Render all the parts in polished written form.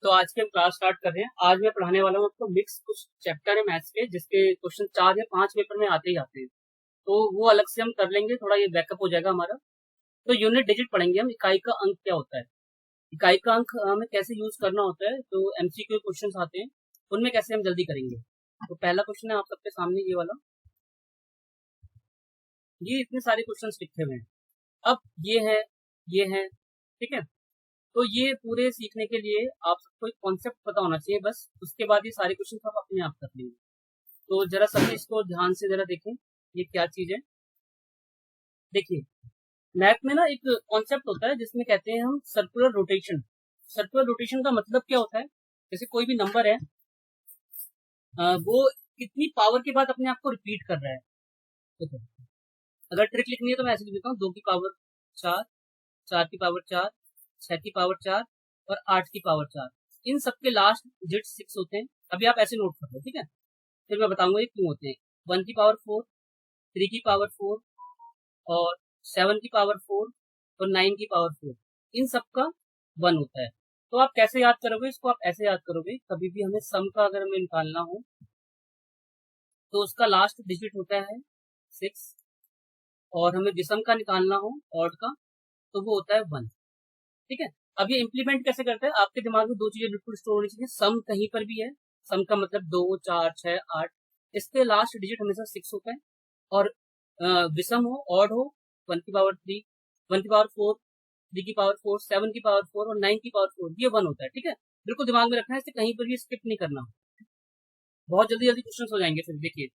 तो आज के हम क्लास स्टार्ट कर रहे हैं। आज मैं पढ़ाने वाला हूँ आपको मिक्स कुछ चैप्टर है मैथ्स के, जिसके क्वेश्चन 4 या 5 पेपर में आते ही आते हैं। तो वो अलग से हम कर लेंगे, थोड़ा ये बैकअप हो जाएगा हमारा। तो यूनिट डिजिट पढ़ेंगे हम, इकाई का अंक क्या होता है, इकाई का अंक हमें कैसे यूज करना होता है। तो एमसीक्यू क्वेश्चन आते हैं, उनमें कैसे हम जल्दी करेंगे। तो पहला क्वेश्चन है आप सबके सामने ये वाला। ये इतने सारे क्वेश्चन लिखे हुए हैं। अब ये है, ठीक है। तो ये पूरे सीखने के लिए आप सबको एक कॉन्सेप्ट पता होना चाहिए, बस उसके बाद ये सारे क्वेश्चन आप अपने आप कर लेंगे। तो जरा सभी इसको ध्यान से जरा देखें, ये क्या चीज है। देखिए, मैथ में ना एक कॉन्सेप्ट होता है जिसमें कहते हैं हम सर्कुलर रोटेशन। सर्कुलर रोटेशन का मतलब क्या होता है, जैसे कोई भी नंबर है, वो कितनी पावर के बाद अपने आप को रिपीट कर रहा है। देखो, अगर ट्रिक लिखनी है तो मैं ऐसे लिख देता हूँ, 2 की पावर 4, 4 की पावर 4, 6 की पावर 4 और 8 की पावर 4। इन सबके लास्ट डिजिट 6 होते हैं। अभी आप ऐसे नोट कर लो, ठीक है। फिर मैं बताऊंगा ये क्यों होते हैं। 1 की पावर 4, 3 की पावर 4 और 7 की पावर 4 और 9 की पावर 4, इन सब का 1 होता है। तो आप कैसे याद करोगे इसको, आप ऐसे याद करोगे, कभी भी हमें सम का अगर हमें निकालना हो तो उसका लास्ट डिजिट होता है 6, और हमें विषम का निकालना हो ऑड का तो वो होता है 1, ठीक है। अब ये इम्प्लीमेंट कैसे करते हैं, आपके दिमाग में दो चीजें बिल्कुल स्टोर होनी चाहिए। सम कहीं पर भी है, सम का मतलब 2, 4, 6, 8, इसके लास्ट डिजिट हमेशा 6 होता है। और विषम हो, ऑड हो, 1 की पावर 3, 1 की पावर 4, 3 की पावर 4, 7 की पावर 4 और 9 की पावर 4, ये 1 होता है, ठीक है। बिल्कुल दिमाग में रखना है, इसे कहीं पर भी स्किप नहीं करना। बहुत जल्दी जल्दी क्वेश्चन हो जाएंगे। फिर देखिए,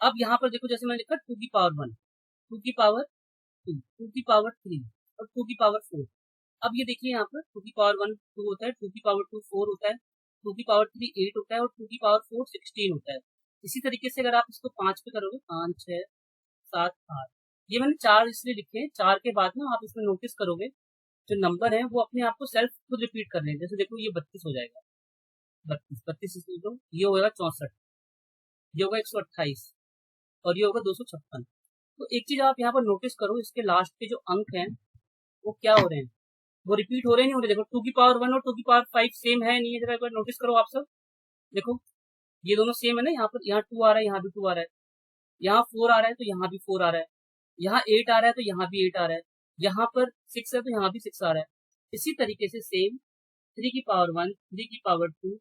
अब यहाँ पर देखो, जैसे मैंने लिखा 2 की पावर 1, 2 की पावर 2, 2 की पावर 3 और 2 की पावर 4। अब ये देखिए, यहाँ पर 2 की पावर 1 2 होता है, 2 की पावर 2 4 होता है, 2 की पावर 3 8 होता है और 2 की पावर 4 16 होता है। इसी तरीके से अगर आप इसको 5 पे करोगे, 5 6 7 8, ये मैंने 4 इसलिए लिखे हैं। 4 के बाद ना आप इसमें नोटिस करोगे जो नंबर है वो अपने आप को सेल्फ खुद रिपीट कर रहे हैं। जैसे देखो, ये 32 हो जाएगा, 32 32 इसलिए दो, ये होगा 64, ये होगा 128 और ये होगा 256। तो एक चीज आप यहाँ पर नोटिस करो, इसके लास्ट के जो अंक हैं वो क्या हो रहे हैं, वो रिपीट हो रहे नहीं हो रहे। देखो, 2 की पावर 1 और 2 की पावर 5 सेम है नहीं है, जरा एक बार नोटिस करो आप सब। देखो, ये दोनों सेम है ना, यहाँ पर यहाँ 2 आ रहा है, यहाँ भी 2 आ रहा है, यहाँ 4 आ रहा है तो यहाँ भी 4 आ रहा है, यहाँ 8 आ रहा है तो यहाँ भी 8 आ रहा है, यहाँ पर 6 है तो यहाँ भी 6 आ रहा है। इसी तरीके से सेम 3 की पावर 1, 3 की पावर 2,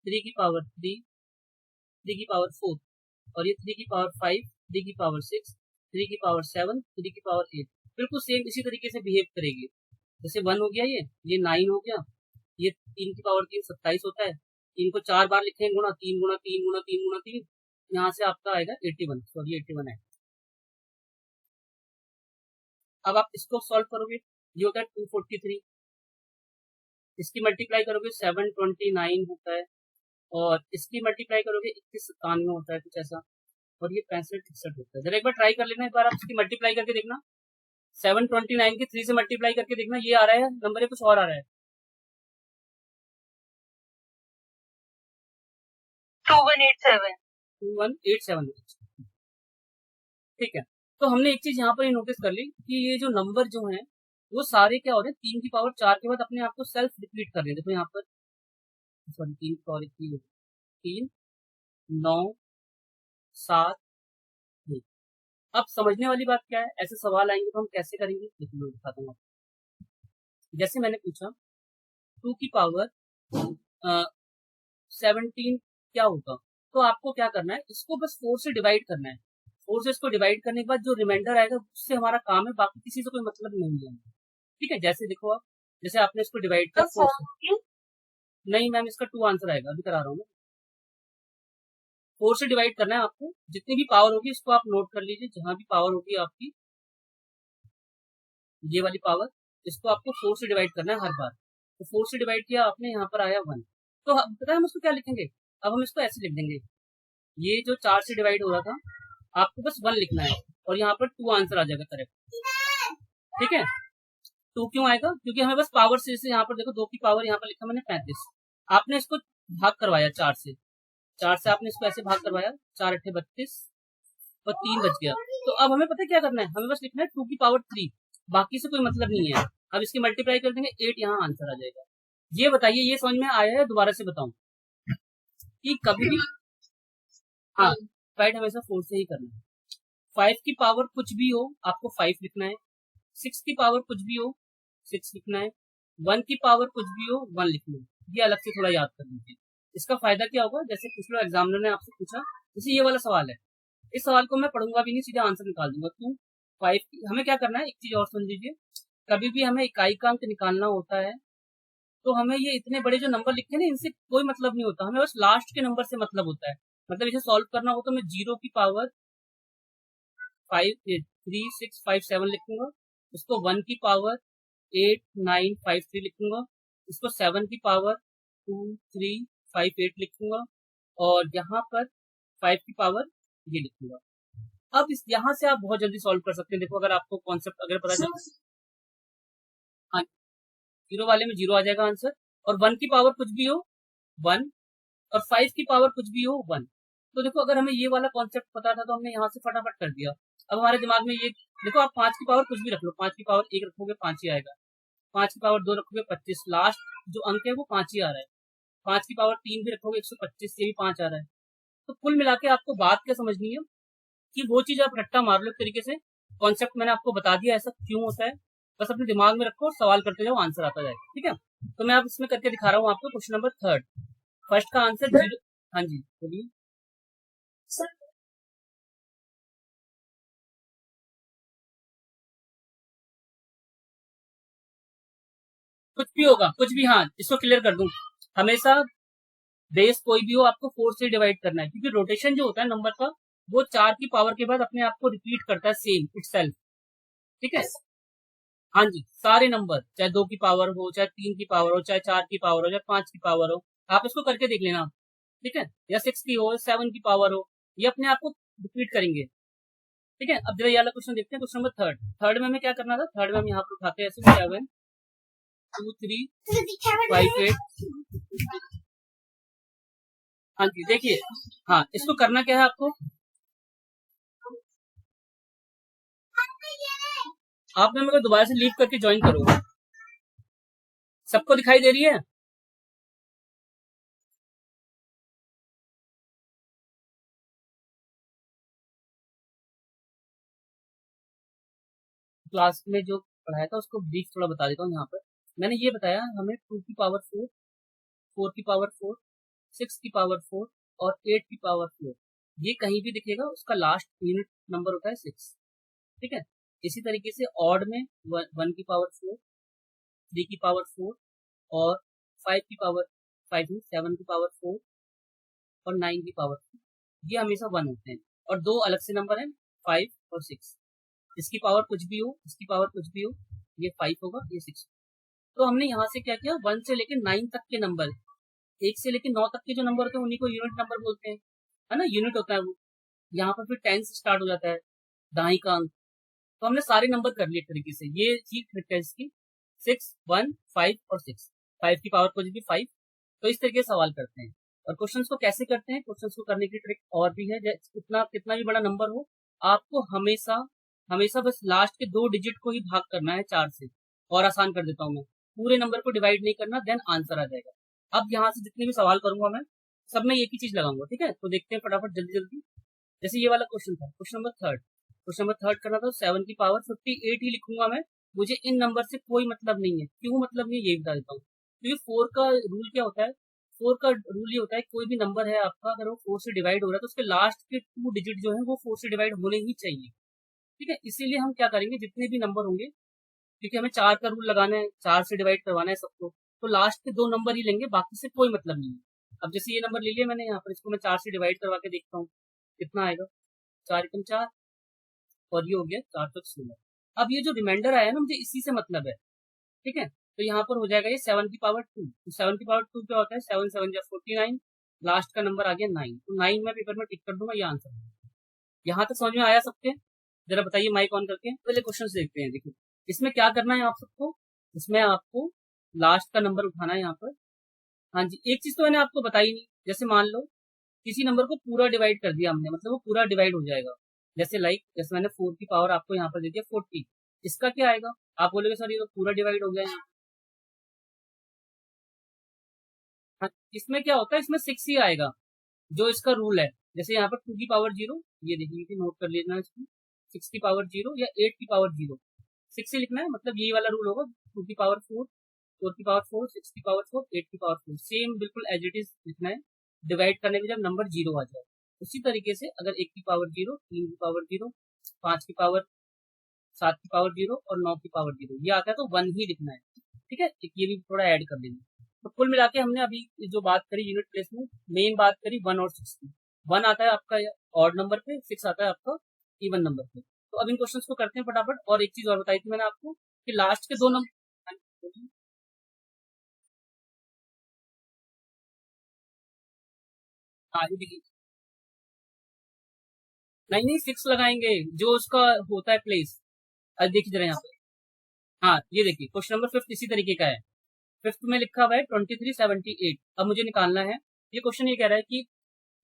3 की पावर 3, 3 की पावर 4 और ये 3 की पावर 5, 3 की पावर 6, 3 की पावर 7, 3 की पावर 8, बिल्कुल सेम इसी तरीके से बिहेव करेगी। जैसे 1 हो गया, ये 9 हो गया, ये 3 की पावर 3 27 होता है। 3 को 4 बार लिखेंगे, गुणा 3 गुणा 3 गुणा 3 गुणा 3, यहाँ से आपका आएगा 81, सॉरी 81 है। अब आप इसको सॉल्व करोगे, ये होता है 243, इसकी मल्टीप्लाई करोगे 729 होता है, और इसकी मल्टीप्लाई करोगे 2197 होता है, कुछ ऐसा, और ये 65 61 होता है। जरा एक बार ट्राई कर लेना, एक बार आप इसकी मल्टीप्लाई करके देखना। 729 के 3 से मल्टीप्लाई करके देखना, ये आ रहा है नंबर है, कुछ और आ रहा है। 2187, 2187, ठीक है। तो हमने एक चीज यहाँ पर नोटिस कर ली कि ये जो नंबर जो हैं वो सारे क्या हो रहे हैं, 3 की पावर 4 के बाद अपने आप को सेल्फ रिपीट कर रहे हैं। देखो यहाँ पर, सॉरी 3 की पावर 3, 3 9 7 1। अब समझने वाली बात क्या है, ऐसे सवाल आएंगे तो हम कैसे करेंगे, देखिए मैं दिखाता हूँ आपको। जैसे मैंने पूछा 2 की पावर 17 क्या होगा, तो आपको क्या करना है, इसको बस 4 से डिवाइड करना है। 4 से इसको डिवाइड करने के बाद जो रिमाइंडर आएगा उससे हमारा काम है, बाकी किसी से कोई मतलब नहीं है, ठीक है। जैसे देखो, आप जैसे आपने इसको डिवाइड किया 4 से, नहीं मैम इसका 2 आंसर आएगा, अभी करा रहा हूँ। 4 से डिवाइड करना है आपको, जितनी भी पावर होगी इसको आप नोट कर लीजिए, जहां भी पावर होगी आपकी, ये वाली पावर, इसको आपको 4 से डिवाइड करना है हर बार। तो 4 से डिवाइड किया आपने, यहाँ पर आया 1, तो पता है हम इसको क्या लिखेंगे, अब हम इसको ऐसे लिख देंगे, ये जो 4 से डिवाइड हो रहा था आपको बस 1 लिखना है और यहाँ पर 2 आंसर आ जाएगा करेक्ट, ठीक है। 2 क्यों आएगा, क्योंकि हमें बस पावर से, यहाँ पर देखो 2 की पावर यहाँ पर लिखा मैंने 35, आपने इसको भाग करवाया 4 से, 4 से आपने इसको ऐसे भाग करवाया, 4 8 32 और 3 बच गया। तो अब हमें पता है क्या करना है, हमें बस लिखना है 2 की पावर 3, बाकी से कोई मतलब नहीं है। अब इसकी मल्टीप्लाई कर देंगे 8, यहाँ आंसर आ जाएगा। ये बताइए, ये समझ में आया है? दोबारा से बताऊं कि कभी भी, हाँ, डिवाइड हमेशा 4 से ही करना है। 5 की पावर कुछ भी हो आपको 5 लिखना है, 6 की पावर कुछ भी हो 6 लिखना है, 1 की पावर कुछ भी हो 1 लिखना है। ये अलग से थोड़ा याद कर लीजिए। इसका फायदा क्या होगा, जैसे पिछले एग्जामिनर ने आपसे पूछा, जैसे ये वाला सवाल है, इस सवाल को मैं पढ़ूंगा भी नहीं, सीधा आंसर निकाल दूंगा। टू 5 हमें क्या करना है, एक चीज और सुन लीजिए, कभी भी हमें इकाई का अंक निकालना होता है तो हमें ये इतने बड़े जो नंबर लिखे ना, इनसे कोई मतलब नहीं होता, हमें बस लास्ट के नंबर से मतलब होता है। मतलब इसे सॉल्व करना हो तो मैं 0 की पावर 5 3 6 5 7 लिखूंगा, उसको 1 की पावर 8 9 5 3 लिखूंगा, इसको 7 की पावर 2 3 5 8 लिखूंगा, और यहाँ पर 5 की पावर ये लिखूंगा। अब इस यहाँ से आप बहुत जल्दी सॉल्व कर सकते हैं। देखो, अगर आपको कॉन्सेप्ट अगर पता चल, हाँ, 0 वाले में 0 आ जाएगा आंसर, और 1 की पावर कुछ भी हो 1, और 5 की पावर कुछ भी हो 1। तो देखो, अगर हमें ये वाला कॉन्सेप्ट पता था तो हमने यहाँ से फटाफट कर दिया। अब हमारे दिमाग में ये देखो, आप 5 की पावर कुछ भी रख लो, 5 की पावर 1 रखोगे 5 ही आएगा, 5 की पावर 2 रखोगे 25, लास्ट जो अंक है वो 5 ही आ रहा है। 5 की पावर 3 भी रखोगे 125, ये भी 5 आ रहा है। तो कुल मिला के आपको बात क्या समझनी है कि वो चीज आप रट्टा मार लो एक तरीके से। कॉन्सेप्ट मैंने आपको बता दिया ऐसा क्यों होता है, बस अपने दिमाग में रखो और सवाल करते जाओ, आंसर आता जाएगा। ठीक है, तो मैं आप इसमें करके दिखा रहा हूँ आपको। क्वेश्चन नंबर 3, फर्स्ट का आंसर 0। हाँ जी बोलिए। कुछ भी होगा, कुछ भी, हाँ, इसको क्लियर कर दूं, हमेशा बेस कोई भी हो आपको 4 से डिवाइड करना है, क्योंकि रोटेशन जो होता है नंबर का, वो 4 की पावर के बाद अपने आप को रिपीट करता है सेम इटसेल्फ। ठीक है, हाँ जी, सारे नंबर, चाहे 2 की पावर हो, चाहे 3 की पावर हो, चाहे 4 की पावर हो, चाहे 5 की पावर हो, आप इसको करके देख लेना। ठीक है, या 6 की हो, 7 की पावर हो, ये अपने आप को रिपीट करेंगे। ठीक है, अब जरा ये वाला क्वेश्चन देखते हैं, क्वेश्चन नंबर थर्ड। थर्ड में हमें क्या करना था, थर्ड में हम यहाँ पर उठाते हैं ऐसे 7 2 3 5 8। हाँ जी देखिए, हाँ, इसको करना क्या है आपको, आपने मेरे को दोबारा से लीव करके ज्वाइन करो। सबको दिखाई दे रही है? क्लास में जो पढ़ाया था उसको ब्रीफ थोड़ा बता देता हूँ। यहाँ पर मैंने ये बताया, हमें 2 की पावर 4, 4 की पावर 4, 6 की पावर 4 और 8 की पावर 4, ये कहीं भी दिखेगा उसका लास्ट यूनिट नंबर होता है 6। ठीक है, इसी तरीके से ऑड में 1 की पावर 4, 3 की पावर 4 और 5 की पावर 5 7 की पावर 4 और 9 की पावर 4, ये हमेशा 1 होते हैं। और दो अलग से नंबर हैं 5 और 6, इसकी पावर कुछ भी हो, इसकी पावर कुछ भी हो, ये 5 होगा, ये 6। तो हमने यहाँ से क्या किया, 1 से लेकर 9 तक के नंबर, 1 से लेकर 9 तक के जो नंबर होते हैं उन्हीं को यूनिट नंबर बोलते हैं, है ना, यूनिट होता है वो। यहाँ पर फिर 10 से स्टार्ट हो जाता है दाई का अंक। तो हमने सारे नंबर कर लिए तरीके से, ये चीज ट्रिक है इसकी, 6 1 5 और 6, 5 की पावर कुछ भी 5। तो इस तरीके से सवाल करते हैं। और क्वेश्चंस को कैसे करते हैं, क्वेश्चंस को करने की ट्रिक और भी है, कितना कितना भी बड़ा नंबर हो, आपको हमेशा हमेशा बस लास्ट के 2 डिजिट को ही भाग करना है 4 से। और आसान कर देता हूँ मैं, पूरे नंबर को डिवाइड नहीं करना, देन आंसर आ जाएगा। अब यहाँ से जितने भी सवाल करूंगा मैं, सब में एक ही चीज लगाऊंगा। ठीक है, तो देखते हैं फटाफट जल्दी जल्दी। जैसे ये वाला क्वेश्चन था, question number third, question number third करना था, 7 की पावर 58 ही लिखूंगा मैं। मुझे इन नंबर से कोई मतलब नहीं है, क्यों मतलब नहीं है ये बता देता हूँ। क्योंकि 4 का रूल क्या होता है, 4 का रूल ये होता है, कोई भी नंबर है आपका, अगर वो 4 से डिवाइड हो रहा है तो उसके लास्ट के 2 डिजिट जो है वो 4 से डिवाइड होने ही चाहिए। ठीक है, इसीलिए हम क्या करेंगे, जितने भी नंबर होंगे, क्योंकि हमें 4 का रूल लगाना है, 4 से डिवाइड करवाना है सबको, तो लास्ट के 2 नंबर ही लेंगे, बाकी से कोई मतलब नहीं है। अब जैसे ये नंबर ले लिया मैंने यहाँ पर, इसको मैं 4 से डिवाइड करवा के देखता हूँ कितना आएगा, 4 एकम 4, और ये हो गया 4 तक 16। अब ये जो रिमाइंडर आया ना, मुझे इसी से मतलब है। ठीक है, तो यहाँ पर हो जाएगा ये 7 की पावर 2। तो 7 की पावर 2 क्या होता है, 7 7 जा 49, लास्ट का नंबर आ गया 9, तो 9 में पेपर में टिक कर दूंगा, ये आंसर। यहाँ तक समझ में आया सबके? जरा बताइए माइक ऑन करके, पहले क्वेश्चन देखते हैं। देखो, इसमें क्या करना है आप सबको, इसमें आपको लास्ट का नंबर उठाना है यहाँ पर। हाँ जी, एक चीज तो मैंने आपको बताई नहीं, जैसे मान लो किसी नंबर को पूरा डिवाइड कर दिया हमने, मतलब वो पूरा डिवाइड हो जाएगा। जैसे जैसे मैंने 4 की पावर आपको यहाँ पर दे दिया 40, इसका क्या आएगा, आप बोलोगे सर ये तो पूरा डिवाइड हो गया है। हाँ, इसमें क्या होता है, इसमें 6 ही आएगा जो इसका रूल है। जैसे यहाँ पर 2 की पावर 0, ये देखिए कि नोट कर लेना इसको, 6 की पावर 0 या 8 की पावर 0, 6 ही लिखना है, मतलब यही वाला रूल होगा। 2 की पावर 4, 4 की पावर 4, 6 की पावर 4, 8 की पावर 4, सेम बिल्कुल एज इट इज लिखना है। डिवाइड करने में जब नंबर 0 आ जाए, उसी तरीके से अगर 1 की पावर 0, 3 की पावर 0, 5 की पावर, 7 की पावर 0 और 9 की पावर 0 ये आता है तो 1 ही लिखना है। ठीक है, एक ये भी थोड़ा ऐड कर लेंगे। तो कुल मिला के हमने अभी जो बात करी यूनिट प्लेस में, मेन बात करी 1 और 6 की। 1 आता है आपका ऑड नंबर पे, 6 आता है आपका इवन नंबर पे। तो अब इन क्वेश्चंस को करते हैं फटाफट। और एक चीज और बताई थी मैंने आपको कि लास्ट के दो नंबर, हाँ ये देखिए, नहीं नहीं 6 लगाएंगे जो उसका होता है प्लेस। अब देखिए जरा यहाँ पे, हाँ ये देखिए क्वेश्चन नंबर 5 इसी तरीके का है। 5th में लिखा हुआ है 2378। अब मुझे निकालना है, ये क्वेश्चन ये कह रहा है कि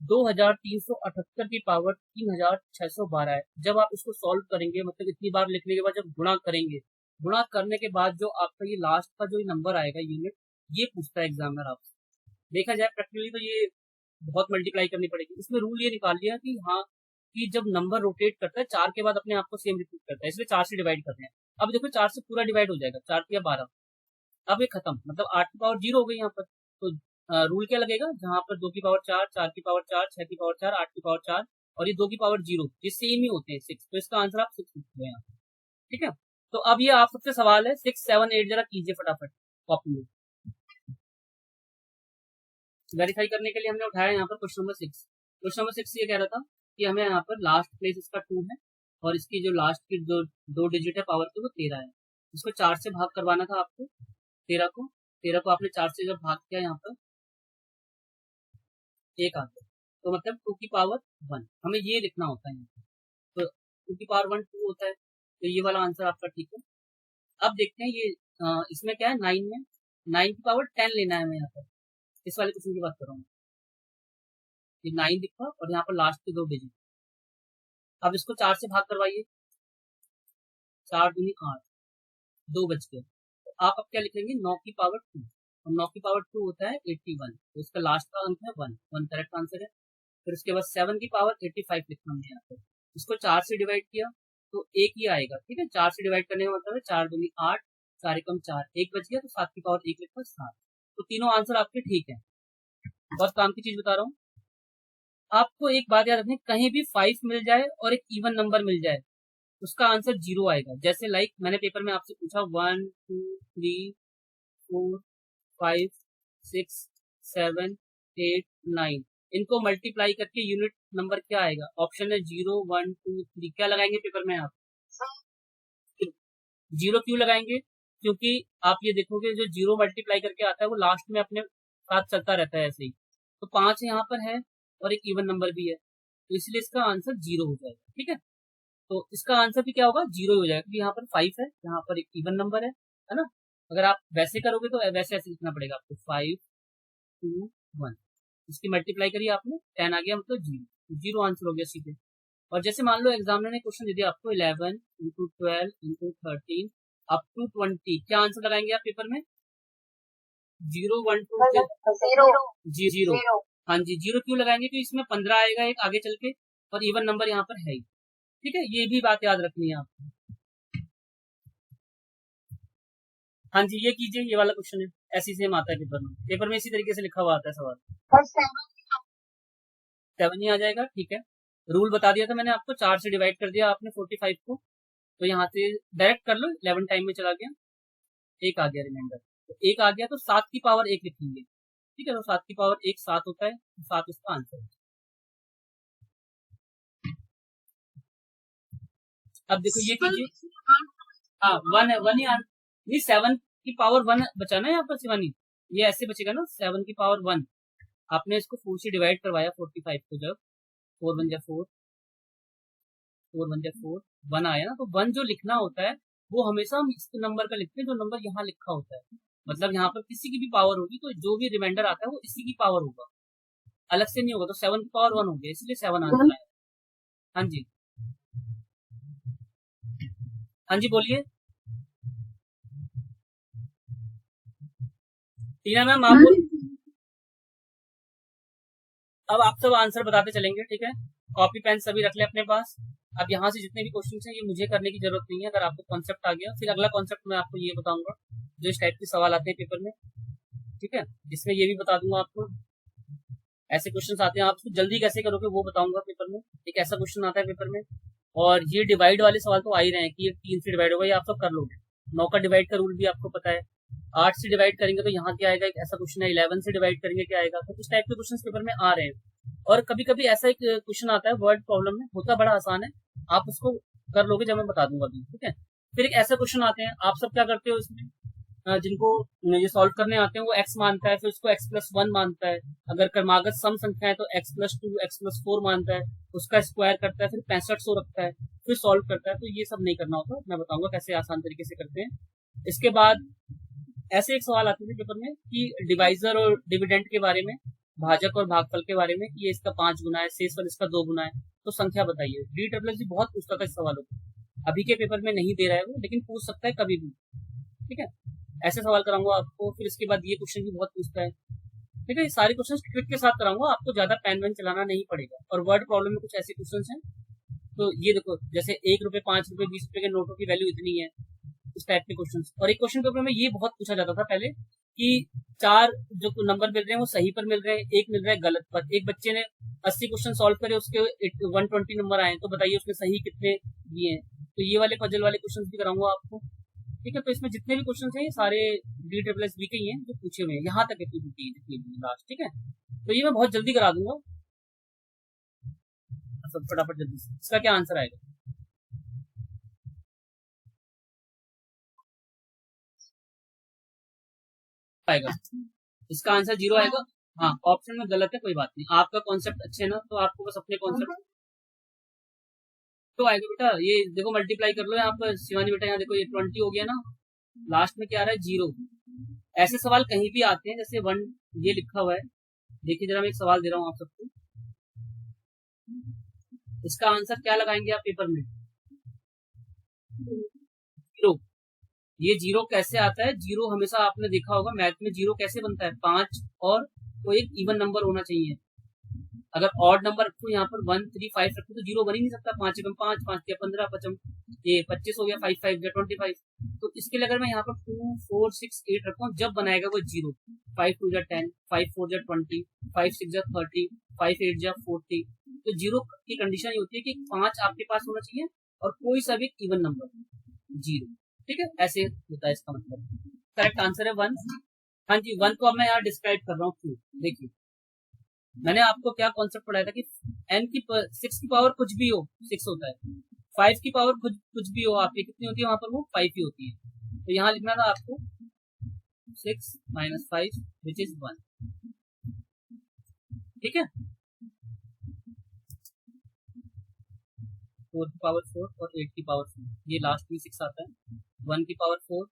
2378 की पावर 3612 है। जब आप इसको सॉल्व करेंगे, मतलब इतनी बार लिखने के बाद जब गुणा करेंगे, गुणा करने के बाद जो आपका ये लास्ट का जो नंबर आएगा यूनिट, ये पूछता है एग्जामिनर आपसे। देखा जाए प्रैक्टिकली तो ये बहुत मल्टीप्लाई करनी पड़ेगी। इसमें रूल ये निकाल लिया कि हाँ, कि जब नंबर रोटेट करता है 4 के बाद अपने आप को सेम रिपीट करता है, इसलिए 4 से डिवाइड करते हैं। अब देखो 4 से पूरा डिवाइड हो जाएगा, 4 या 12, अब ये खत्म, मतलब 8 की पावर 0 हो गई यहाँ पर। तो रूल क्या लगेगा, जहां पर 2 की पावर 4, 4 की पावर 4, 6 की पावर 4, 8 की पावर 4 और ये 2 की पावर 0, ये सेम ही होते हैं 6, तो इसका आंसर आप 6 लिखते हैं यहाँ पे। ठीक है, तो अब ये आप सबसे सवाल है 6, 7, 8 जरा कीजिए फटाफट कॉपी में। वेरीफाई करने के लिए हमने उठाया यहाँ पर क्वेश्चन नंबर 6। क्वेश्चन नंबर 6 ये कह रहा था कि हमें यहाँ पर लास्ट प्लेस इसका 2 है और इसकी जो लास्ट की दो डिजिट है पावर की वो 13 है। इसको 4 से भाग करवाना था आपको, 13 को आपने 4 से जब भाग किया यहाँ पर एक आ गया, तो मतलब 2 की पावर 1 हमें ये लिखना होता है यहाँ पे। तो 2 की पावर 1 2 होता है, तो ये वाला आंसर आपका ठीक है। अब देखते हैं ये इसमें क्या है, 9 में 9 की पावर 10 लेना है हमें यहाँ पर। इस वाले क्वेश्चन की बात कर रहा हूँ, ये 9 दिखा और यहाँ पर लास्ट के दो डिजिट। अब इसको 4 से भाग करवाइए, 4 दूनी 8, 2 बच गए। तो आप अब क्या लिखेंगे, 9 की पावर 2, और 9 की पावर 2 होता है 81, तो इसका लास्ट का अंक है 1, 1 करेक्ट आंसर है। फिर उसके बाद 7 की पावर 85 लिखना हमने यहाँ पर, इसको 4 से डिवाइड किया तो एक ही आएगा। ठीक है, 4 से डिवाइड करने का मतलब है 4 दूनी 8, 4 एकम 4, एक बच गया, तो 7 की पावर 1 लिखा 7। तो तीनों आंसर आपके ठीक है। बहुत काम की चीज बता रहा हूँ आपको, एक बात याद रखनी, कहीं भी 5 मिल जाए और एक इवन नंबर मिल जाए, उसका आंसर 0 आएगा। जैसे लाइक मैंने पेपर में आपसे पूछा 1 2 3 4 5 6 7 8 9, इनको मल्टीप्लाई करके यूनिट नंबर क्या आएगा, ऑप्शन है 0 1 2 3, क्या लगाएंगे पेपर में आप, 0 क्यों लगाएंगे, क्योंकि आप ये देखोगे जो 0 मल्टीप्लाई करके आता है वो लास्ट में अपने साथ चलता रहता है ऐसे ही। तो 5 यहाँ पर है और एक इवन नंबर भी है, तो इसलिए इसका आंसर 0 हो जाएगा। ठीक है, तो इसका आंसर भी क्या होगा, 0 ही हो जाएगा, क्योंकि यहाँ पर 5 है, यहाँ पर एक इवन नंबर है ना। अगर आप वैसे करोगे तो वैसे ऐसे लिखना पड़ेगा आपको, 5 2 1, इसकी मल्टीप्लाई करिए आपने, 10 आ गया, मतलब 0, 0 आंसर हो गया सीधे। और जैसे मान लो एग्जामिनर ने क्वेश्चन दे दिया आपको 11 इंटू 12 इंटू 13 अप टू 20, क्या आंसर लगाएंगे आप पेपर में, 0 1 2 जीरो जी 0। हाँ जी, 0 क्यों लगाएंगे, क्योंकि इसमें 15 आएगा एक आगे चल के, और इवन नंबर यहाँ पर है ही। ठीक है, ये भी बात याद रखनी है आपको। हाँ जी, ये कीजिए, ये वाला क्वेश्चन है, ऐसी सेम आता है पेपर में, पेपर में इसी तरीके से लिखा हुआ आता है सवाल, 7 ही आ जाएगा। ठीक है, रूल बता दिया था मैंने आपको, 4 से डिवाइड कर दिया आपने 45 को, तो यहाँ से डायरेक्ट कर लो, 11 टाइम में चला गया, एक आ गया रिमाइंडर, तो एक आ गया, तो 7 की पावर 1 लिखेंगे। ठीक है, तो 7 की पावर 1 7 होता है, तो 7 इसका आंसर है। अब देखो ये कीजिए, हाँ 1 है, 1 ही नहीं, 7 की पावर 1 बचा ना यहाँ पर शिवानी, ये ऐसे बचेगा ना, 7 की पावर 1, आपने इसको 4 से डिवाइड करवाया 45 को, जब 4 1 जा 4, 4 1 जा 4, 1 आया ना, तो 1 जो लिखना होता है वो हमेशा हम इस नंबर का लिखते हैं जो नंबर यहाँ लिखा होता है, मतलब यहाँ पर किसी की भी पावर होगी तो जो भी रिमाइंडर आता है वो इसी की पावर होगा, अलग से नहीं होगा। तो 7 की पावर 1 हो गया, इसलिए 7 आंसर आया। हाँ जी, हाँ जी बोलिए टीना मैम, आप अब आप सब आंसर बताते चलेंगे, ठीक है। कॉपी पेन सभी रख ले अपने पास। अब यहाँ से जितने भी क्वेश्चन हैं ये मुझे करने की जरूरत नहीं है। अगर आपको कॉन्सेप्ट आ गया, फिर अगला कॉन्सेप्ट मैं आपको ये बताऊंगा जो इस टाइप के सवाल आते हैं पेपर में, ठीक है। इसमें ये भी बता दूंगा आपको, ऐसे क्वेश्चन आते हैं, आप उसको जल्दी कैसे करोगे वो बताऊंगा पेपर में। एक ऐसा क्वेश्चन आता है पेपर में, और ये डिवाइड वाले सवाल तो आ ही रहे हैं कि ये 3 से डिवाइड होगा, ये आप सब कर लोगे। 9 का डिवाइड का रूल भी आपको पता है। 8 से डिवाइड करेंगे तो यहाँ क्या आएगा, एक ऐसा क्वेश्चन है। 11 से डिवाइड करेंगे क्या आएगा। तो इस टाइप के क्वेश्चन पेपर में आ रहे हैं। और कभी कभी ऐसा एक क्वेश्चन आता है वर्ड प्रॉब्लम में, होता बड़ा आसान है, आप उसको कर लोगे जब मैं बता दूंगा अभी, ठीक है। फिर एक ऐसा क्वेश्चन आते हैं, आप सब क्या करते हो इसमें, जिनको ये सॉल्व करने आते हैं वो x मानता है, फिर उसको x+1 मानता है। अगर क्रमागत सम संख्या है तो x+2 x+4 मानता है, उसका स्क्वायर करता है, फिर 6500 रखता है, फिर सॉल्व करता है। तो ये सब नहीं करना होता, मैं बताऊंगा कैसे आसान तरीके से करते हैं। इसके बाद ऐसे एक सवाल आते थे पेपर में कि डिवाइजर और डिविडेंड के बारे में, भाजक और भागफल के बारे में, कि ये इसका 5 गुना है, शेषफल इसका 2 गुना है, तो संख्या बताइए। DSSS बहुत पूछता था इस सवालों को, अभी के पेपर में नहीं दे रहा है वो, लेकिन पूछ सकता है कभी भी, ठीक है। ऐसे सवाल कराऊंगा आपको। फिर इसके बाद ये क्वेश्चन भी बहुत पूछता है, ठीक है। सारे क्वेश्चन ट्रिक के साथ कराऊंगा, आपको ज्यादा पेन वेन चलाना नहीं पड़ेगा। और वर्ड प्रॉब्लम में कुछ ऐसे क्वेश्चन हैं, तो ये देखो, जैसे 1 रुपए, 5 रुपए, 20 रुपए के नोटों की वैल्यू इतनी है, इस टाइप के क्वेश्चन। और एक क्वेश्चन पेपर में ये बहुत पूछा जाता था पहले कि 4 जो नंबर मिल रहे हैं वो सही पर मिल रहे हैं, 1 मिल रहा है गलत पर। एक बच्चे ने 80 क्वेश्चन सॉल्व करे, उसके 120 नंबर आए, तो बताइए उसने सही कितने दिए हैं। तो ये वाले पजल वाले क्वेश्चन भी कराऊंगा आपको, ठीक है। तो इसमें जितने भी क्वेश्चन हैं ये सारे DSSS के ही हैं जो पूछे हुए हैं, यहाँ तक है लास्ट, ठीक है। तो ये मैं बहुत जल्दी करा दूंगा, सब फटाफट जल्दी से। इसका क्या आंसर आएगा, आएगा इसका आंसर 0 आएगा। हाँ, ऑप्शन में गलत है, कोई बात नहीं, आपका कॉन्सेप्ट अच्छे है ना, तो आपको बस अपने कॉन्सेप्ट तो आएगा बेटा। ये देखो मल्टीप्लाई कर लो यहाँ पर शिवानी बेटा, यहाँ देखो ये 20 हो गया ना, लास्ट में क्या आ रहा है 0। ऐसे सवाल कहीं भी आते हैं, जैसे 1 ये लिखा हुआ है, देखिए जरा मैं एक सवाल दे रहा हूँ आप सबको, इसका आंसर क्या लगाएंगे आप पेपर में, 0। ये 0 कैसे आता है, 0 हमेशा आपने देखा होगा मैथ में, 0 कैसे बनता है, 5 और कोई एक इवन नंबर होना चाहिए। अगर ऑड नंबर रखो यहाँ पर 1 3 5 रखो तो 0 बन ही नहीं सकता। 5 एकम 5, 5 के 15, 25 हो गया, 5 5 25। तो इसके लिए अगर मैं यहाँ पर 2 4 6 8 रखूँ, जब बनाएगा वो 0। 5 2 10, 5 4 20, 5 6 30, 5 8 40। तो 0 की कंडीशन ये होती है कि 5 आपके पास होना चाहिए और कोई सा भी इवन नंबर 0, ठीक है। ऐसे होता है इसका मतलब। करेक्ट आंसर है 1। हाँ जी, 1 को अब मैं यहाँ डिस्क्राइब कर रहा हूँ क्यों। देखिए मैंने आपको क्या कॉन्सेप्ट पढ़ाया था कि n की 6 की पावर कुछ भी हो 6 होता है, 5 की पावर कुछ भी हो आपकी कितनी होती है, वहां पर वो 5 ही होती है। तो यहाँ लिखना था आपको 6 - 5 विच इज 1, ठीक है। 4 की पावर 4 और 8 की पावर 4, ये लास्ट में 6 आता है। 1 की पावर 4,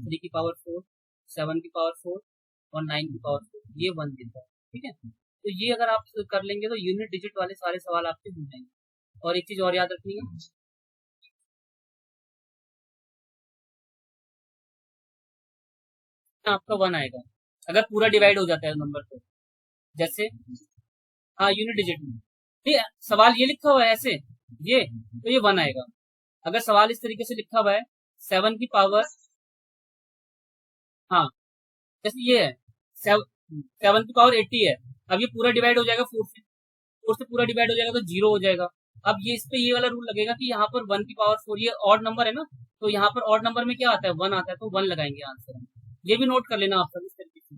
3 की पावर 4, 7 की पावर 4 और 9 की पावर 4, ये 1 देता है, ठीक है। तो ये अगर आप कर लेंगे तो यूनिट डिजिट वाले सारे सवाल आपके हो जाएंगे। और एक चीज और याद रखनी है, आपका 1 आएगा अगर पूरा डिवाइड हो जाता है नंबर तो, जैसे हाँ यूनिट डिजिट में। ठीक है, सवाल ये लिखा हुआ है ऐसे, ये तो ये 1 आएगा। अगर सवाल इस तरीके से लिखा हुआ है 7 की पावर, हाँ जैसे ये है 7 की पावर 80 है, अब ये पूरा डिवाइड हो जाएगा 4 से, 4 से पूरा डिवाइड हो जाएगा तो 0 हो जाएगा। अब ये इस पे ये वाला रूल लगेगा कि यहाँ पर 1 की पावर 4, ये ऑड नंबर है ना, तो यहाँ पर ऑड नंबर में क्या आता है 1 आता है, तो 1 लगाएंगे आंसर। ये भी नोट कर लेना आप सब इस तरीके से।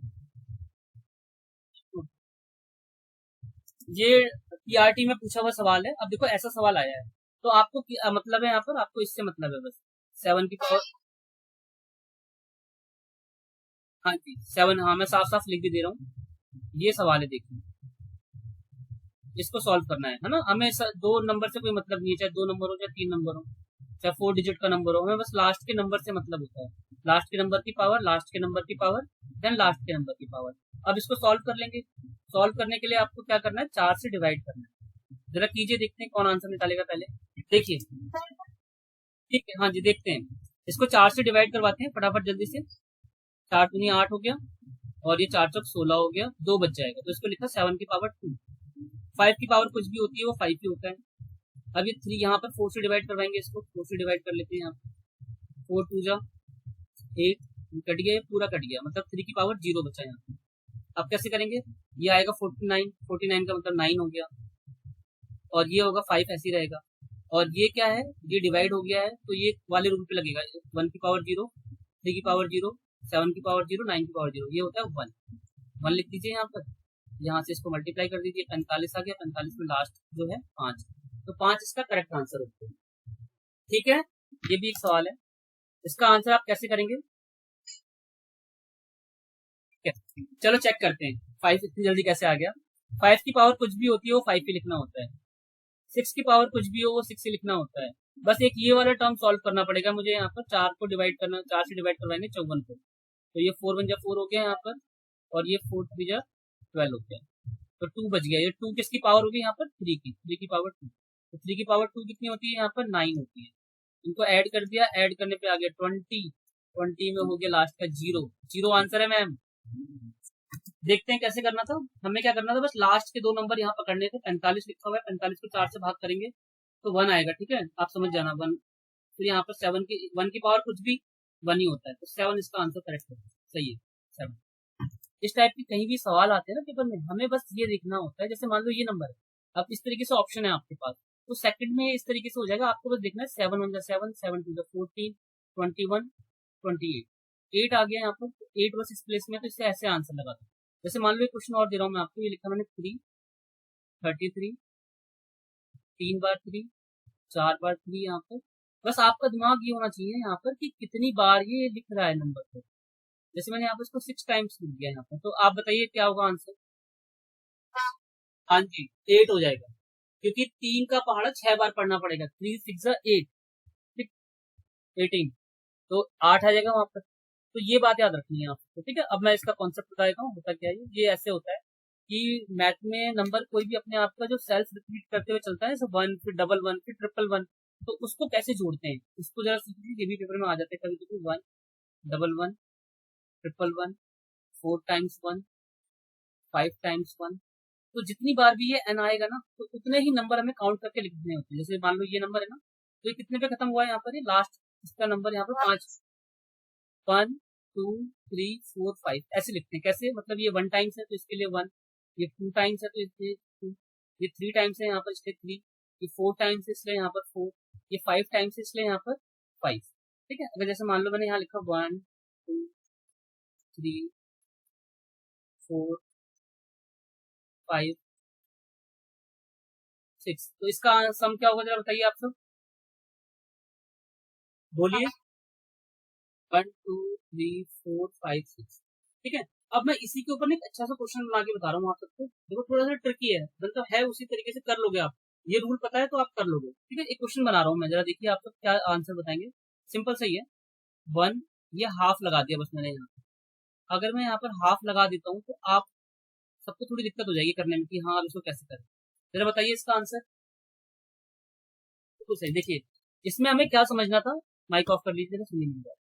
ये पीआरटी में पूछा हुआ सवाल है। अब देखो ऐसा सवाल आया है तो आपको मतलब है, यहाँ पर आपको इससे मतलब है बस 7 की पावर, हाँ जी 7, हाँ मैं साफ साफ लिख भी दे रहा हूँ। ये सवाल है देखिए, इसको सॉल्व करना है ना, हमें 2 नंबर से कोई मतलब नहीं है, चाहे 2 नंबर हो चाहे 3 नंबर हो चाहे 4 डिजिट का नंबर हो, हमें बस लास्ट के नंबर से मतलब होता है। लास्ट के नंबर की पावर, लास्ट के नंबर की पावर, देन लास्ट के नंबर की पावर। अब इसको सॉल्व कर लेंगे। सॉल्व करने के लिए आपको क्या करना है, 4 से डिवाइड करना है। जरा कीजिए, देखते हैं कौन आंसर निकालेगा पहले। देखिए ठीक है, हाँ जी देखते हैं, इसको 4 से डिवाइड करवाते हैं फटाफट जल्दी से। 4 दूनी 8 हो गया और ये 4 चौक 16 हो गया, 2 बच जाएगा, तो इसको लिखा 7 की पावर 2। 5 की पावर कुछ भी होती है वो 5 ही होता है। अब ये 3 यहाँ पर 4 से डिवाइड करवाएंगे, इसको 4 से डिवाइड कर लेते हैं यहाँ पर। 4 2 जा 8, कट गया, पूरा कट गया, मतलब 3 की पावर 0 बचा यहाँ पे। अब कैसे करेंगे, ये आएगा 49, 49 का मतलब 9 हो गया, और ये होगा 5 ऐसे ही रहेगा। और ये क्या है, ये डिवाइड हो गया है तो ये वाले रूल पे लगेगा, 1 की पावर 0, 3 की पावर 0, 7 की पावर 0, 9 की पावर 0, ये होता है 1 लिख दीजिए यहाँ पर। यहाँ से इसको मल्टीप्लाई कर दीजिए, 45 आ गया, 45 में लास्ट जो है 5, तो 5 इसका करेक्ट आंसर होता है। ठीक है, ये भी एक सवाल है, इसका आंसर आप कैसे करेंगे? चलो चेक करते हैं 5 इतनी जल्दी कैसे आ गया। 5 की पावर कुछ भी होती है वो 5 ही लिखना होता है, 6 की पावर कुछ भी हो वो 6 ही लिखना होता है। बस एक ये वाला टर्म सॉल्व करना पड़ेगा मुझे, यहाँ पर 4 को डिवाइड करना, 4 से डिवाइड करवाएंगे 54 को, तो ये 4 1 4 हो गया यहाँ पर, और ये 4 3 12 हो गया, तो 2 बच गया। ये 2 किसकी पावर होगी यहाँ पर, 3 की पावर 2, तो 3 की पावर 2 कितनी होती है यहाँ पर, 9 होती है। इनको ऐड कर दिया, ऐड करने पे आ गया 20, 20 में हो गया लास्ट का 0, 0 आंसर है मैम। देखते हैं कैसे करना था, हमें क्या करना था, बस लास्ट के 2 नंबर यहाँ पकड़ने थे। 45 लिखा हुआ है, 45 को 4 से भाग करेंगे तो 1 आएगा, ठीक है, आप समझ जाना 1। फिर यहाँ पर 7 की 1 की पावर कुछ भी 1 ही होता है, तो 7 इसका आंसर करेक्ट है, सही है 7। इस टाइप के कहीं भी सवाल आते हैं ना पेपर में, हमें बस ये देखना होता है, जैसे मान लो ये नंबर है, अब इस तरीके से ऑप्शन है आपके पास, तो सेकंड में इस तरीके से हो जाएगा, आपको बस देखना है 7 1 7, 7 2 14, 21, 28, 8 आ गया यहाँ पर, 8 बस इस प्लेस में, तो इससे ऐसे आंसर लगा दो। जैसे मान लो एक क्वेश्चन और दे रहा हूँ मैं आपको, ये लिखा मैंने 3 33, 3 बार 3, 4 बार 3 यहाँ पर। बस आपका दिमाग ये होना चाहिए यहाँ पर कि कितनी बार ये लिख रहा है नंबर को। जैसे मैंने यहाँ पर इसको 6 टाइम्स लिख दिया यहाँ पर, तो आप बताइए क्या होगा आंसर। हाँ जी 8 हो जाएगा, क्योंकि 3 का पहाड़ा 6 बार पढ़ना पड़ेगा, 3 6 8, 18, तो 8 आ जाएगा वहां पर। तो ये बात याद रखनी है आपको, ठीक है। अब मैं इसका कॉन्सेप्ट बता देता हूँ, होता क्या है, ये ऐसे होता है कि मैथ में नंबर कोई भी अपने आप का जो सेल्फ रिपीट करते हुए चलता है, जैसे 1 फिर डबल 1 फिर ट्रिपल 1, तो उसको कैसे जोड़ते हैं उसको जरा सीखिए, ये भी पेपर में आ जाते हैं कभी कभी। 1 डबल 1 ट्रिपल 1, 4 टाइम्स 1, 5 टाइम्स 1, तो जितनी बार भी ये n आएगा ना, तो उतने ही नंबर हमें काउंट करके लिखने होते हैं। जैसे मान लो ये नंबर है ना, तो ये कितने पे खत्म हुआ है यहाँ पर, ये लास्ट इसका नंबर यहाँ पर 5, 1 2 3 4 5 ऐसे लिखते हैं। कैसे, मतलब ये 1 टाइम्स है तो इसके लिए 1, ये 2 टाइम्स है तो इसलिए 2, ये 3 टाइम्स है यहाँ पर इसलिए 3, ये 4 टाइम्स है इसलिए यहाँ पर 4, ये 5 टाइम्स है इसलिए यहाँ पर 5, ठीक है। अगर जैसे मान लो मैंने यहाँ लिखा 1 2 3 4 5 6, तो इसका सम क्या होगा जरा बताइए आप सब, बोलिए। 1 2 3 4 5 6, ठीक है। अब मैं इसी के ऊपर ना एक अच्छा सा क्वेश्चन बना के बता रहा हूँ आप सबको, देखो थोड़ा सा ट्रिकी है, मतलब है उसी तरीके से कर लोगे आप, ये रूल पता है तो आप कर लोगे, ठीक है। एक क्वेश्चन बना रहा हूँ मैं, जरा देखिए आप सब क्या आंसर बताएंगे। सिंपल सही है, 1, ये हाफ लगा दिया बस मैंने यहाँ, अगर मैं यहाँ पर हाफ लगा देता हूँ तो आप सबको थोड़ी दिक्कत हो जाएगी करने में कि हाँ अब इसको कैसे करें, जरा बताइए इसका आंसर। तो सही देखिए, इसमें हमें क्या समझना था, माइक ऑफ कर लीजिए, सुनिए मेरी बात।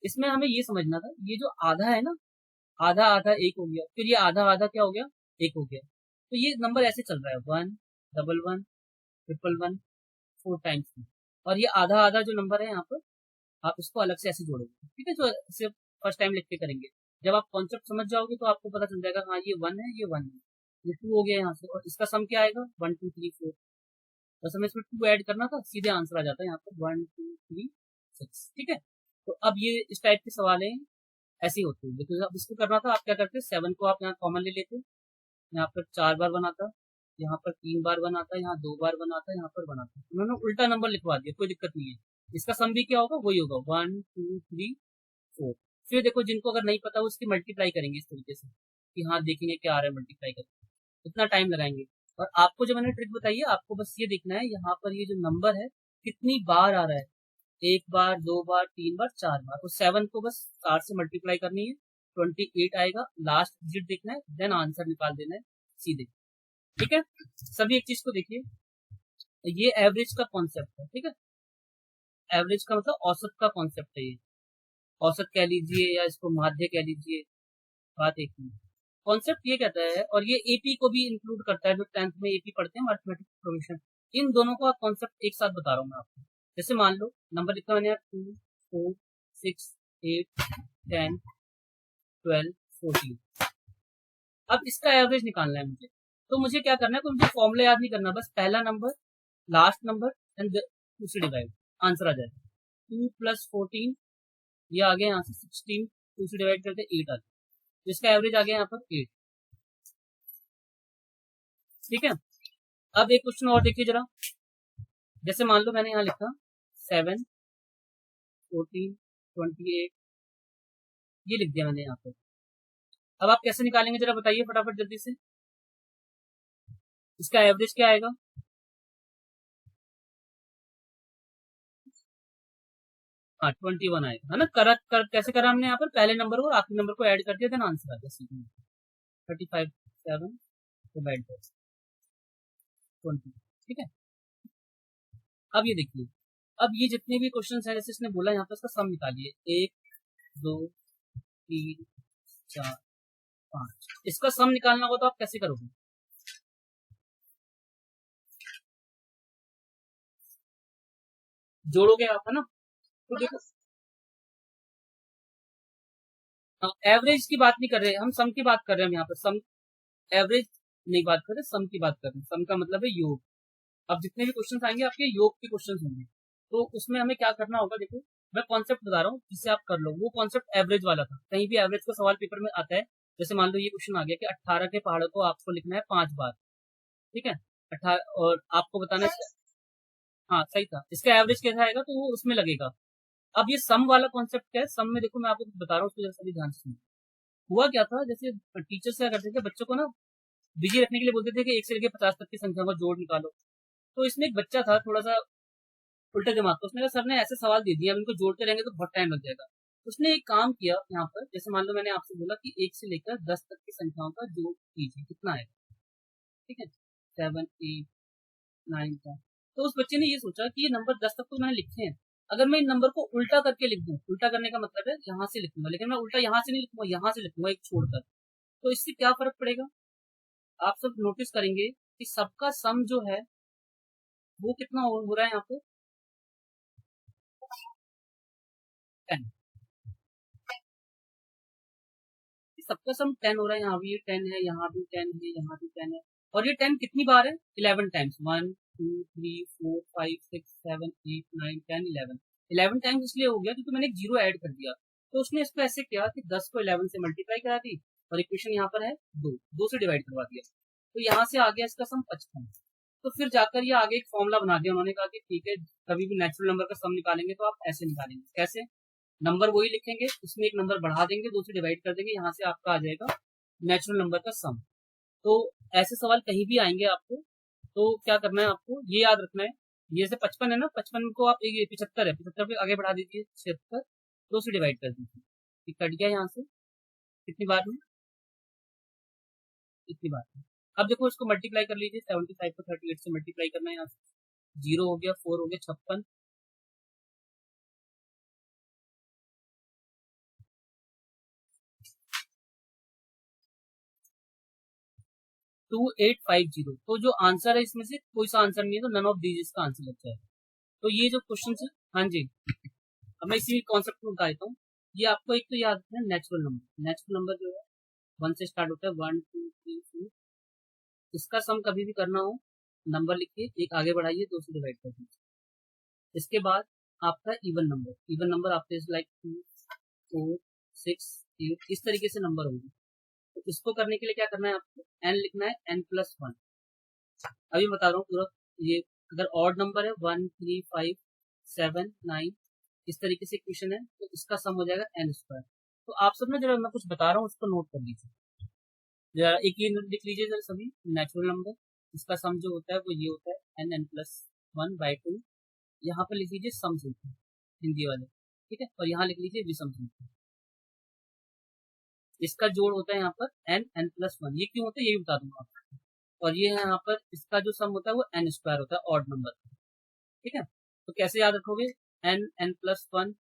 इसमें हमें ये समझना था, ये जो आधा है ना, आधा आधा एक हो गया, फिर ये आधा आधा क्या हो गया, एक हो गया, तो ये नंबर ऐसे चल रहा है 1 डबल 1 ट्रिपल 1 4 टाइम्स, और ये आधा आधा जो नंबर है यहाँ पर आप इसको अलग से ऐसे जोड़ोगे, ठीक है। तो सिर्फ फर्स्ट टाइम लिख के करेंगे, जब आप कॉन्सेप्ट समझ जाओगे तो आपको पता चल जाएगा हाँ ये 1 है, ये 1 है, ये 2 हो गया यहाँ से, और इसका सम क्या आएगा 1 2 3 4, बस हमें इसमें 2 ऐड करना था, सीधे आंसर आ जाता है यहाँ पर 1 2 3 6, ठीक है। तो अब ये इस टाइप के सवाल है, ऐसी होती है। लेकिन अब इसको करना था, आप क्या करते, 7 को आप यहाँ कॉमन ले लेते, यहाँ पर 4 बार बनाता, यहाँ पर 3 बार बनाता, यहाँ 2 बार बनाता, यहाँ पर बनाता, उन्होंने उल्टा नंबर लिखवा दिया, कोई दिक्कत नहीं है। इसका सम भी क्या होगा, वही होगा 1 2 3 4। फिर देखो जिनको अगर नहीं पता उसकी मल्टीप्लाई करेंगे इस तरीके से कि हाँ देखेंगे क्या आ रहा है मल्टीप्लाई करके, इतना टाइम लगाएंगे। और आपको जो मैंने ट्रिक बताई है, आपको बस ये देखना है यहाँ पर ये जो नंबर है कितनी बार आ रहा है, 1 बार 2 बार 3 बार 4 बार, तो 7 को बस 4 से मल्टीप्लाई करनी है, 28 आएगा, लास्ट डिजिट देखना है, देन आंसर निकाल देना है सीधे, ठीक है। सभी एक चीज को देखिए, ये एवरेज का कॉन्सेप्ट है, ठीक है। एवरेज का मतलब औसत का कॉन्सेप्ट है ये, औसत कह लीजिए या इसको माध्य कह लीजिए, बात एक ही। कॉन्सेप्ट ये कहता है, और ये एपी को भी इंक्लूड करता है, जो 10th में एपी पढ़ते हैं मैथमेटिक्स प्रोग्रेशन, इन दोनों का कॉन्सेप्ट एक साथ बता रहा हूँ मैं आपको। जैसे मान लो नंबर लिखा मैंने 2, 4, 6, 8, 10, 12, 14। अब इसका एवरेज निकालना है मुझे, तो मुझे क्या करना है, तो मुझे फॉर्मूला याद नहीं करना, बस पहला नंबर, लास्ट नंबर एंड 2 से डिवाइड, आंसर आ जाएगा। 2 + 14, ये आ गया यहाँ से 16, 2 से डिवाइड करते 8 आ गया, जिसका एवरेज आ गया यहाँ पर 8। ठीक है, अब एक क्वेश्चन और देखिए जरा। जैसे मान लो मैंने यहाँ लिखा 7, 14, 28, ये लिख दिया मैंने यहाँ पर। अब आप कैसे निकालेंगे जरा बताइए फटाफट जल्दी से। इसका एवरेज क्या आएगा? हाँ 21 आएगा, है ना। कैसे करा हमने यहाँ पर, पहले नंबर और आखिरी नंबर को ऐड कर दिया, देन आंसर आ गया। 35 7 डिवाइड बाय 20। ठीक है, अब ये देखिए, अब ये जितने भी क्वेश्चन हैं, जैसे इसने बोला यहाँ पर इसका सम निकालिए, 1, 2, 3, 4, 5। इसका सम निकालना होगा तो आप कैसे करोगे? जोड़ोगे आप, है ना। तो देखो, एवरेज की बात नहीं कर रहे हम, सम की बात कर रहे हैं हम यहाँ पर। सम, एवरेज नहीं बात कर रहे, सम की बात कर रहे हैं। सम का मतलब है योग। अब जितने भी क्वेश्चन आएंगे आपके योग के क्वेश्चन होंगे, तो उसमें हमें क्या करना होगा, देखो मैं कॉन्सेप्ट बता रहा हूँ जिससे आप कर लो। वो कॉन्सेप्ट एवरेज वाला था, कहीं भी एवरेज का सवाल पेपर में आता है। जैसे मान लो ये क्वेश्चन आ गया कि 18 के पहाड़ों को आपको लिखना है 5 बार। ठीक है, 18, और आपको बताना है। हाँ सही था, इसका एवरेज कैसा आएगा तो वो उसमें लगेगा। अब ये सम वाला कॉन्सेप्ट क्या है, सम में देखो मैं आपको कुछ बता रहा हूँ, उसको जरा सभी ध्यान से सुनो। हुआ क्या था, जैसे टीचर्स क्या करते थे, बच्चों को ना बिजी रखने के लिए बोलते थे कि 1 से लेकर 50 तक की संख्या का जोड़ निकालो। तो इसमें एक बच्चा था थोड़ा सा उल्टे दिमाग का, उसने कहा सर ने ऐसे सवाल दे दिया, अब इनको जोड़ते रहेंगे तो बहुत टाइम लग जाएगा। उसने एक काम किया यहाँ पर, जैसे मान लो मैंने आपसे बोला कि 1 से लेकर 10 तक की संख्याओं का जोड़ कीजिए, कितना आएगा। ठीक है, 7, 8, 9 का। तो उस बच्चे ने ये सोचा कि ये नंबर 10 तक तो मैंने लिखे हैं, अगर मैं इन नंबर को उल्टा करके लिख दूं, उल्टा करने का मतलब है यहाँ से लिखूंगा, लेकिन मैं उल्टा यहाँ से नहीं लिखूंगा, यहाँ से लिखूंगा एक छोड़कर, तो इससे क्या फर्क पड़ेगा? आप सब नोटिस करेंगे कि सबका सम जो है वो कितना हो रहा है यहाँ पे, 10। सबका सम 10 हो रहा है, यहाँ भी 10 है, यहाँ भी 10 है, यहाँ भी 10 है। और ये 10 कितनी बार है? 11 टाइम्स। 1, 2, 3, 4, 5, 6, 7, 8, 9, 10, 11। 11 टाइम्स इसलिए हो गया क्योंकि मैंने एक जीरो ऐड कर दिया। तो उसने इसको ऐसे किया कि 10 को 11 से मल्टीप्लाई करा दी, और इक्वेशन यहाँ पर है 2 से डिवाइड करवा दिया, तो यहाँ से आ गया इसका सम 55। तो फिर जाकर ये आगे एक फॉर्मूला बना दिया उन्होंने, कहा कि ठीक है कभी भी नेचुरल नंबर का सम निकालेंगे तो आप ऐसे निकालेंगे। कैसे? नंबर वही लिखेंगे, उसमें एक नंबर बढ़ा देंगे, 2 से डिवाइड कर देंगे, यहाँ से आपका आ जाएगा नेचुरल नंबर का सम। तो ऐसे सवाल कहीं भी आएंगे आपको, तो क्या करना है आपको, ये याद रखना है। ये से 55 है ना, 55 को आप 75 है, 75 पे आगे बढ़ा दीजिए 76, 2 से डिवाइड कर दीजिए, ये कट गया यहाँ से। कितनी बार में? इतनी बार में। अब देखो इसको मल्टीप्लाई कर लीजिए, 75 को 38 से मल्टीप्लाई करना है यहाँ से। 0 हो गया, 4 हो गया, 56, 2850। तो जो आंसर है इसमें से कोई सा आंसर नहीं है, तो नन ऑफ दीज इसका आंसर लगता है। तो ये जो क्वेश्चन है, हाँ जी, अब मैं इसी कॉन्सेप्ट को बता देता हूँ। ये आपको एक तो याद रखना है, नेचुरल नंबर। नेचुरल नंबर जो है 1 से स्टार्ट होता है, 1, 2, 3, 4। इसका सम कभी भी करना हो, नंबर लिखिए, एक आगे बढ़ाइए, 2 से डिवाइड कर दीजिए। इसके बाद आपका इवन नंबर, इवन नंबर आपके लाइक 2, 4, 6, 8, इस तरीके से नंबर होंगे। तो इसको करने के लिए क्या करना है आपको, n लिखना है, n+1। अभी बता रहा हूँ पूरा। ये अगर ऑड नंबर है 1, 3, 5, 7, 9, इस तरीके से इक्वेशन है, तो इसका सम हो जाएगा n²। तो आप सब ना जरा मैं कुछ बता रहा हूँ उसको नोट कर लीजिए जरा, एक ही लिख लीजिए जरा सभी। नेचुरल नंबर, इसका सम जो होता है वो ये होता है n+1/2। यहाँ पर लिख लीजिए सम सूत्र, हिंदी वाले, ठीक है, और यहाँ लिख लीजिए विषम सूत्र। इसका जोड़ होता है यहाँ पर n+1। ये क्यों होता है ये भी बता दूंगा आपको। और ये है यहाँ पर इसका जो सम होता है वो n² होता है, ऑड नंबर। ठीक है, तो कैसे याद रखोगे, n+1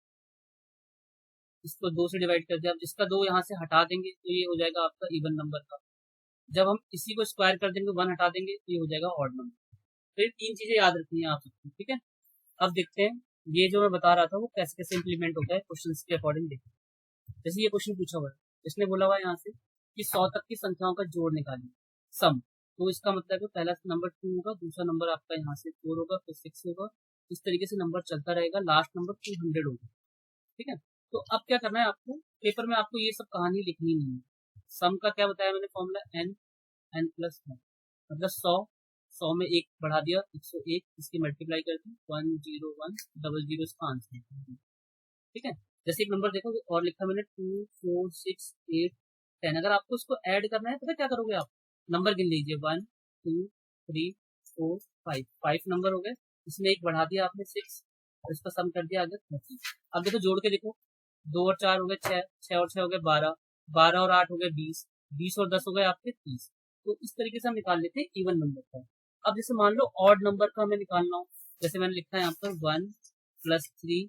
इसको 2 से डिवाइड कर दिया। अब जिसका 2 यहाँ से हटा देंगे तो ये हो जाएगा आपका इवन नंबर का। जब हम इसी को स्क्वायर कर देंगे 1 हटा देंगे तो ये हो जाएगा ऑड नंबर। तो ये 3 चीजें याद रखनी है आप सबको, ठीक है। अब देखते हैं ये जो मैं बता रहा था वो कैसे कैसे इंप्लीमेंट होता है क्वेश्चन के अकॉर्डिंग। देखते हैं जैसे ये क्वेश्चन पूछा हुआ है, इसने बोला हुआ है यहाँ से कि 100 तक की संख्याओं का जोड़ निकालिए, सम। तो इसका मतलब है पहला नंबर 2 होगा, दूसरा नंबर आपका यहाँ से 4 होगा, फिर 6 होगा, इस तरीके से नंबर चलता रहेगा, लास्ट नंबर 200 होगा, ठीक है। तो अब क्या करना है आपको, पेपर में आपको ये सब कहानी लिखनी नहीं है। सम का क्या बताया मैंने फॉर्मूला, n प्लस 1, मतलब 100 में एक बढ़ा दिया 101, इसकी मल्टीप्लाई कर दी 10100, इसका आंसर है, ठीक है। जैसे एक नंबर देखो और लिखा मैंने 2 4 6 8 10, अगर आपको उसको ऐड करना है तो क्या करोगे आप, नंबर गिन लीजिए 1 2 3 4 5 नंबर हो गए, इसमें एक बढ़ा दिया आपने 6 और इसका सम कर दिया आगे 30। अब देखो जोड़ के देखो, 2 और 4 हो गए 6, 6 और 6 हो गए 12, 12 और 8 हो गए 20, 20 और 10 हो गए आपके 30। तो इस तरीके से हम निकाल लेते हैं इवन नंबर का। अब जैसे मान लो ऑड नंबर का हमें निकालना हो, जैसे मैंने लिखा है यहाँ पर 1 plus 3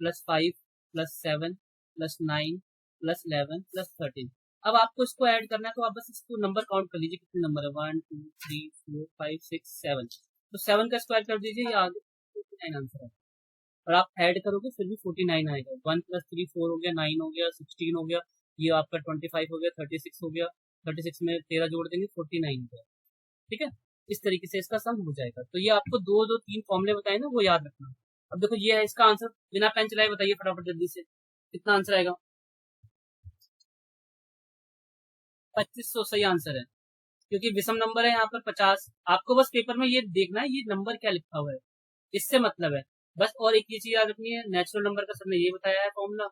plus 5 plus 7 plus 9 plus 11 plus 13। अब आपको इसको ऐड करना है तो आप बस इसको नंबर काउंट कर लीजिए कितने नंबर है, 1 2 3 4 5 6 7। तो 7 का स्क्वायर कर दीजिए, ये आगे 49 आंसर है। और आप ऐड करोगे फिर भी 49 आएगा। 1 प्लस 3 4 हो गया, 9 हो गया, 16 हो गया, ये आपका 25 हो गया, 36 हो गया, 36 में 13 जोड़ देंगे 49 हो गया, ठीक है। इस तरीके से इसका सम हो जाएगा। तो ये आपको 2 2 3 फॉर्मूले बताए ना, वो याद रखना। अब देखो ये है इसका आंसर, बिना पेन चलाए बताइए फटाफट जल्दी से कितना आंसर आएगा। 2500 सही आंसर है, क्योंकि विषम नंबर है यहाँ पर 50। आपको बस पेपर में ये देखना है ये नंबर क्या लिखा हुआ है, इससे मतलब है बस। और एक ये चीज याद रखनी है, नेचुरल नंबर का सबने ये बताया है फॉर्मूला,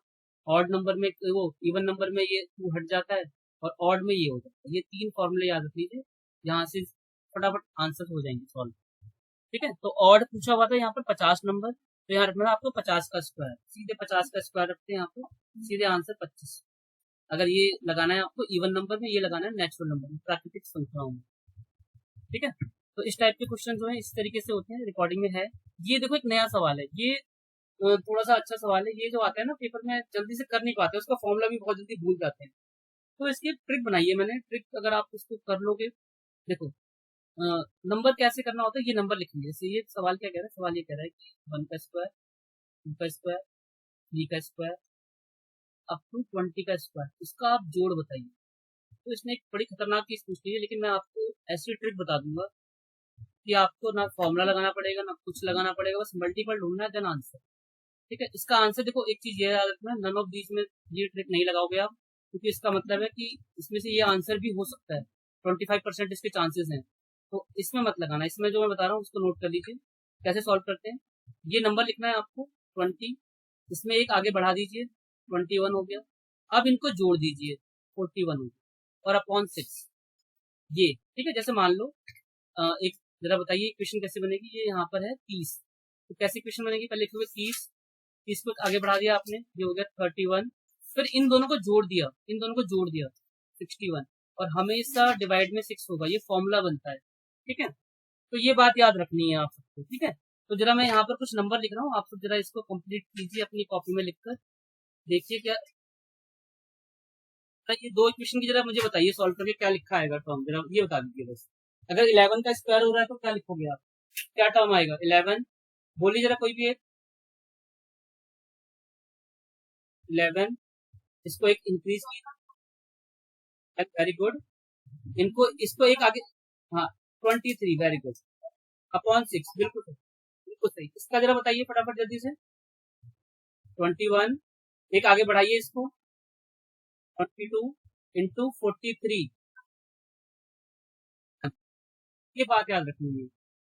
ऑड नंबर में वो इवन नंबर में ये 2 हट जाता है और ऑड में ये हो जाता है। ये 3 फॉर्मूले याद रख लीजिए, यहाँ से फटाफट आंसर हो जाएंगे सॉल्व, ठीक है। तो ऑड पूछा हुआ था यहाँ पर 50 नंबर, तो यहाँ रखना आपको 50 का स्क्वायर, सीधे 50 का स्क्वायर रखते हैं यहाँ पर, सीधे आंसर 25। अगर ये लगाना है आपको इवन नंबर में, ये लगाना है नेचुरल नंबर में, प्राकृतिक संख्याओं में, ठीक है। तो इस टाइप के क्वेश्चन जो है इस तरीके से होते हैं, रिकॉर्डिंग में है। ये देखो एक नया सवाल है, ये थोड़ा सा अच्छा सवाल है। ये जो आता है ना पेपर में जल्दी से कर नहीं पाते, उसका फॉर्मूला भी बहुत जल्दी भूल जाते हैं। तो इसकी ट्रिक बनाई है मैंने, ट्रिक अगर आप इसको कर लोगे, देखो नंबर कैसे करना होता है, ये नंबर लिख लीजिए। जैसे ये सवाल क्या कह रहा है, सवाल ये कह रहा है कि 1 का स्क्वायर, 2 का स्क्वायर, 3 का स्क्वायर अप टू 20 का स्क्वायर, इसका आप जोड़ बताइए। तो इसने एक बड़ी खतरनाक चीज पूछ ली है, लेकिन मैं आपको ऐसी ट्रिक बता दूंगा कि आपको ना फॉर्मूला लगाना पड़ेगा ना कुछ लगाना पड़ेगा, बस मल्टीपल ढूंढना है देन आंसर, ठीक है। इसका आंसर देखो, एक चीज ये याद रखना, नन ऑफ दीज में ये ट्रिक नहीं लगाओगे आप, क्योंकि इसका मतलब है कि इसमें से ये आंसर भी हो सकता है, 25% इसके चांसेस हैं। तो इसमें मत लगाना, इसमें जो मैं बता रहा हूँ उसको नोट कर लीजिए। कैसे सॉल्व करते हैं, ये नंबर लिखना है आपको 20, इसमें एक आगे बढ़ा दीजिए 21 हो गया। अब इनको जोड़ दीजिए 41 हो गया और अपॉन 6 ये, ठीक है। जैसे मान लो एक जरा बताइए इक्वेशन कैसे बनेगी, ये यहाँ पर है 30, तो कैसे इक्वेशन बनेगी, पहले लिखोगे 30 को आगे बढ़ा दिया आपने, ये हो गया 31, फिर इन दोनों को जोड़ दिया, 61 और हमेशा डिवाइड में 6 होगा, ये फॉर्मूला बनता है, ठीक है। तो ये बात याद रखनी है आप सबको, ठीक है। तो जरा मैं यहाँ पर कुछ नंबर लिख रहा हूँ, आप सब जरा इसको कंप्लीट कीजिए अपनी कॉपी में लिखकर, देखिए क्या ये 2 इक्वेशन की जरा मुझे बताइए सॉल्व करके क्या लिखा आएगा टर्म, जरा ये बता दीजिए बस। अगर 11 का स्क्वायर हो रहा है तो क्या लिखोगे आप, क्या टर्म आएगा 11, बोलिए जरा कोई भी एक 11, इसको एक इंक्रीज किया, वेरी गुड, इनको इसको एक आगे, हाँ 23, वेरी गुड, अपॉन 6, बिल्कुल सही, बिल्कुल सही। इसका जरा बताइए फटाफट जल्दी से, 21 एक आगे बढ़ाइए इसको 22 इंटू 43, ये बात याद रखनी है।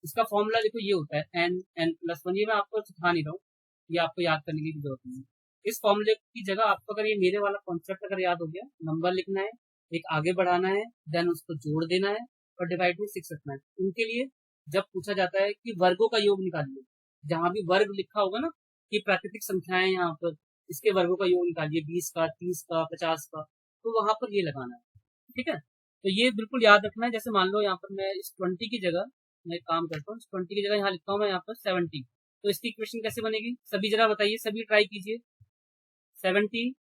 इसका फॉर्मूला देखो ये होता है n+1, ये मैं आपको सिखा नहीं रहा हूँ, ये आपको याद करने की जरूरत नहीं है। इस फॉर्मूले की जगह आपको अगर ये मेरे वाला कॉन्सेप्ट अगर याद हो गया, नंबर लिखना है, एक आगे बढ़ाना है, देन उसको जोड़ देना है और डिवाइड में 6 रखना है। उनके लिए जब पूछा जाता है कि वर्गों का योग निकालिए, जहां भी वर्ग लिखा होगा ना कि प्राकृतिक संख्याएं यहाँ पर, इसके वर्गों का योग निकालिए, 20 का, 30 का, 50 का, तो वहां पर ये लगाना है, ठीक है। तो ये बिल्कुल याद रखना है। जैसे मान लो यहाँ पर मैं इस 20 की जगह, मैं एक काम करता हूँ, 20 की जगह यहाँ लिखता हूँ मैं यहाँ पर 70, तो इसकी इक्वेशन कैसे बनेगी, सभी जरा बताइए, सभी ट्राई कीजिए। 70।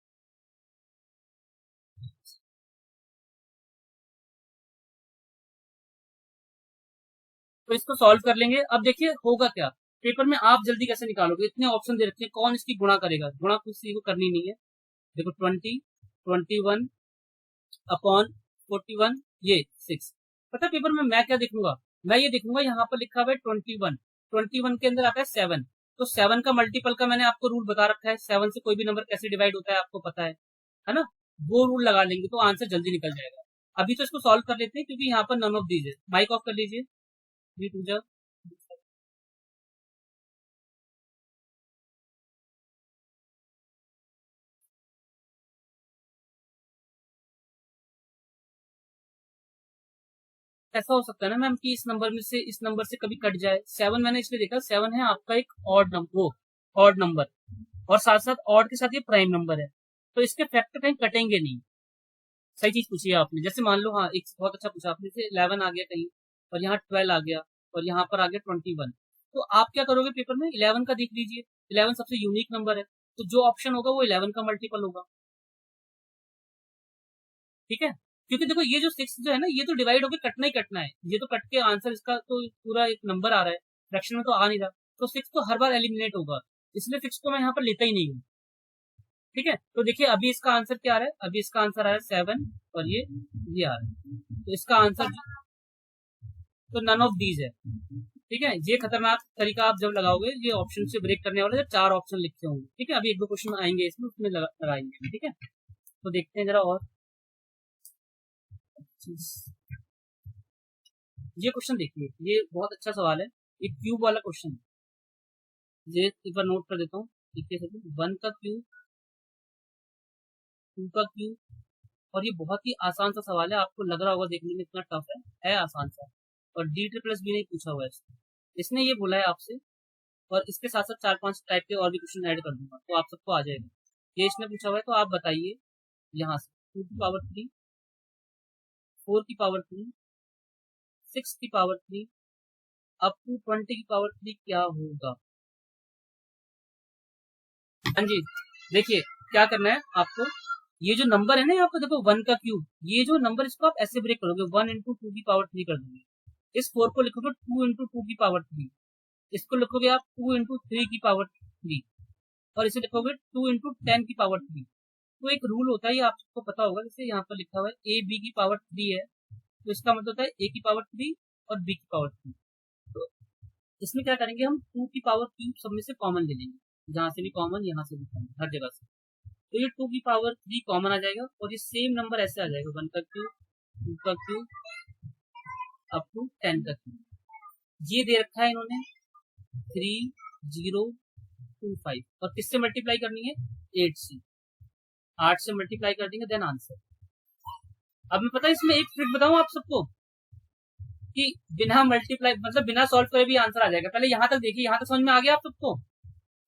तो इसको सॉल्व कर लेंगे। अब देखिए होगा क्या पेपर में, आप जल्दी कैसे निकालोगे, इतने ऑप्शन दे रखे हैं, कौन इसकी गुणा करेगा, गुणा किसी को करनी नहीं है। देखो 20, 21 अपॉन 41, ये 6। पता है पेपर में मैं क्या देखूंगा, मैं ये देखूंगा यहाँ पर लिखा हुआ है 21, 21 के अंदर आता है 7, तो 7 का मल्टीपल का मैंने आपको रूल बता रखा है, 7 से कोई भी नंबर कैसे डिवाइड होता है आपको पता है ना, वो रूल लगा लेंगे तो आंसर जल्दी निकल जाएगा। अभी तो इसको सॉल्व कर लेते हैं क्योंकि यहाँ पर नन ऑफ दीज है। माइक ऑफ कर लीजिए। थ्री टू जा, ऐसा हो सकता है ना मैम कि इस नंबर में से इस नंबर से कभी कट जाए। 7 मैंने इसलिए देखा, 7 है आपका एक ऑड नंबर, वो ऑड नंबर, और साथ साथ ऑड के साथ ये प्राइम नंबर है, तो इसके फैक्टर कहीं कटेंगे नहीं। सही चीज पूछी है आपने। जैसे मान लो, हाँ एक बहुत अच्छा पूछा आपने, जैसे 11 आ गया कहीं, और यहाँ 12 आ गया, और यहाँ पर आ गया 21, तो आप क्या करोगे पेपर में, 11 का देख लीजिए, 11 सबसे यूनिक नंबर है, तो जो ऑप्शन होगा वो 11 का मल्टीपल होगा। ठीक है, क्योंकि देखो ये जो 6 जो है ना, ये तो डिवाइड होकर कटना ही कटना है, ये तो कट के आंसर इसका तो पूरा एक नंबर आ रहा है, फ्रैक्शन में तो आ नहीं रहा, तो 6 तो हर बार एलिमिनेट होगा, इसलिए 6 को मैं यहाँ पर लेता ही नहीं हूँ। ठीक है, तो देखिए अभी इसका आंसर क्या आ रहा है, अभी इसका आंसर आ रहा है 7, और ये आ रहा है, तो इसका आंसर तो नन ऑफ दीज है। ठीक है, ये खतरनाक तरीका आप जब लगाओगे, ये ऑप्शन से ब्रेक करने वाले जब 4 ऑप्शन लिखते होंगे। ठीक है, अभी एक दो क्वेश्चन आएंगे इसमें, उसमें लगाएंगे। ठीक है, तो देखते हैं जरा और ये क्वेश्चन देखिए, ये बहुत अच्छा सवाल है, एक क्यूब वाला क्वेश्चन है, ये एक बार नोट कर देता हूँ। देखिए 1 का क्यूब, 2 का क्यूब, और ये बहुत ही आसान सा सवाल है, आपको लग रहा होगा देखने में इतना टफ है आसान सा, और डी ट्रिपल एस भी नहीं पूछा हुआ है इसने ये बोला है आपसे, और इसके साथ साथ 4-5 टाइप के और भी क्वेश्चन ऐड कर दूंगा तो आप सबको आ जाएगा। ये इसने पूछा हुआ है, तो आप बताइए यहाँ से 2 की पावर 3, 4 की पावर 3, 6 की पावर 3, अप टू 20 की पावर 3 क्या होगा। हाँ जी, देखिए क्या करना है आपको, ये जो नंबर है ना यहाँ पर देखो 1 का क्यूब, ये जो नंबर इसको आप ऐसे ब्रेक करोगे, 1 इंटू 2 की पावर 3 कर दोगे, इस 4 को लिखोगे 2 इंटू 2 की पावर 3, इसको लिखोगे आप 2 इंटू 3 की पावर 3, और इसे लिखोगे 2 इंटू 10 की पावर 3। तो एक रूल होता है, ये आपको पता होगा, जैसे यहाँ पर लिखा हुआ है ए बी की पावर 3 है, तो इसका मतलब होता है ए की पावर 3 और बी की पावर 3। तो इसमें क्या करेंगे, हम 2 की पावर क्यूब सब में से कॉमन ले लेंगे, जहां से भी कॉमन, यहाँ से भी कॉमन, हर जगह से, तो ये 2 की पावर 3 कॉमन आ जाएगा, और ये सेम नंबर ऐसे आ जाएगा, 1 का क्यूब, 2 का क्यूब, अप टू 10 का क्यूब। ये दे रखा है इन्होंने 3025, और किससे मल्टीप्लाई करनी है, 8 से, 8 से मल्टीप्लाई कर देंगे, देन आंसर। अब मैं पता है इसमें एक ट्रिक बताऊं आप सबको, कि बिना मल्टीप्लाई मतलब बिना सॉल्व करे भी आंसर आ जाएगा। पहले यहाँ तक देखिए, यहाँ तक समझ में आ गया आप सबको,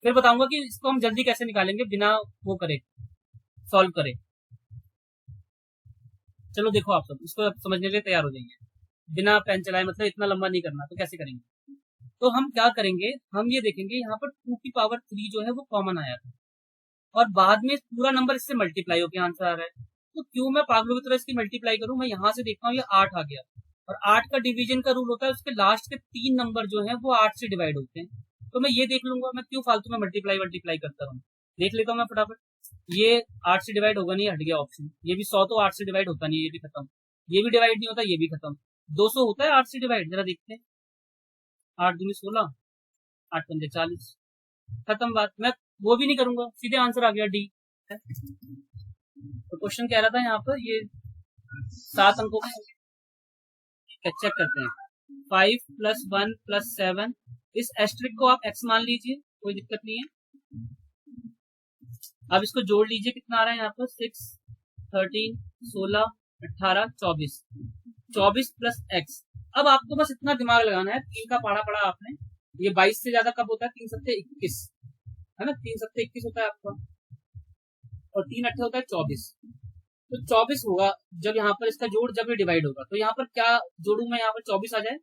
फिर बताऊंगा कि इसको हम जल्दी कैसे निकालेंगे बिना वो करे, सॉल्व करे। चलो देखो आप सब इसको समझने के लिए तैयार हो जाइए, बिना पेन चलाए, मतलब इतना लंबा नहीं करना, तो कैसे करेंगे। तो हम क्या करेंगे, हम ये देखेंगे यहाँ पर 2 की पावर 3 जो है वो कॉमन आया था, और बाद में पूरा नंबर इससे मल्टीप्लाई होकर आंसर आ रहा है, तो क्यों मैं पागलों की तरह इसकी मल्टीप्लाई करूं। मैं यहाँ से देखता हूँ ये 8 आ गया, और 8 का डिवीजन का रूल होता है, उसके लास्ट के 3 नंबर जो है वो 8 से डिवाइड होते हैं, तो मैं ये देख लूंगा, मैं क्यों फालतू में मल्टीप्लाई मल्टीप्लाई करता हूँ। देख लेता हूँ मैं फटाफट, ये 8 से डिवाइड होगा नहीं, हट गया ऑप्शन, ये भी 100 तो 8 से डिवाइड होता नहीं, ये भी खत्म, ये भी डिवाइड नहीं होता, ये भी खत्म। 200 होता है 8 से डिवाइड, जरा देखते हैं, 8 दूनी 16, 8 पंजे 40, खत्म बात। मैं वो भी नहीं करूंगा, सीधे आंसर आ गया डी। तो क्वेश्चन कह रहा था यहाँ पर, ये 7 अंकों का, चेक करते हैं, 5 प्लस 1 प्लस 7, इस एस्ट्रिक को आप x मान लीजिए, कोई दिक्कत नहीं है। अब इसको जोड़ लीजिए, कितना आ रहा है यहाँ पर, 6, 13, 16, 18, 24, 24 प्लस x। अब आपको बस इतना दिमाग लगाना है, 3 का पढ़ा पढ़ा आपने, ये 22 से ज्यादा कब होता है, 3 सत्ते 21 है ना, 3 सत्ते 21 होता है आपका, और 3 अट्ठे होता है 24, तो 24 होगा जब यहाँ पर इसका जोड़, जब ये डिवाइड होगा, तो यहाँ पर क्या जोड़ू मैं, यहाँ पर 24 आ जाए,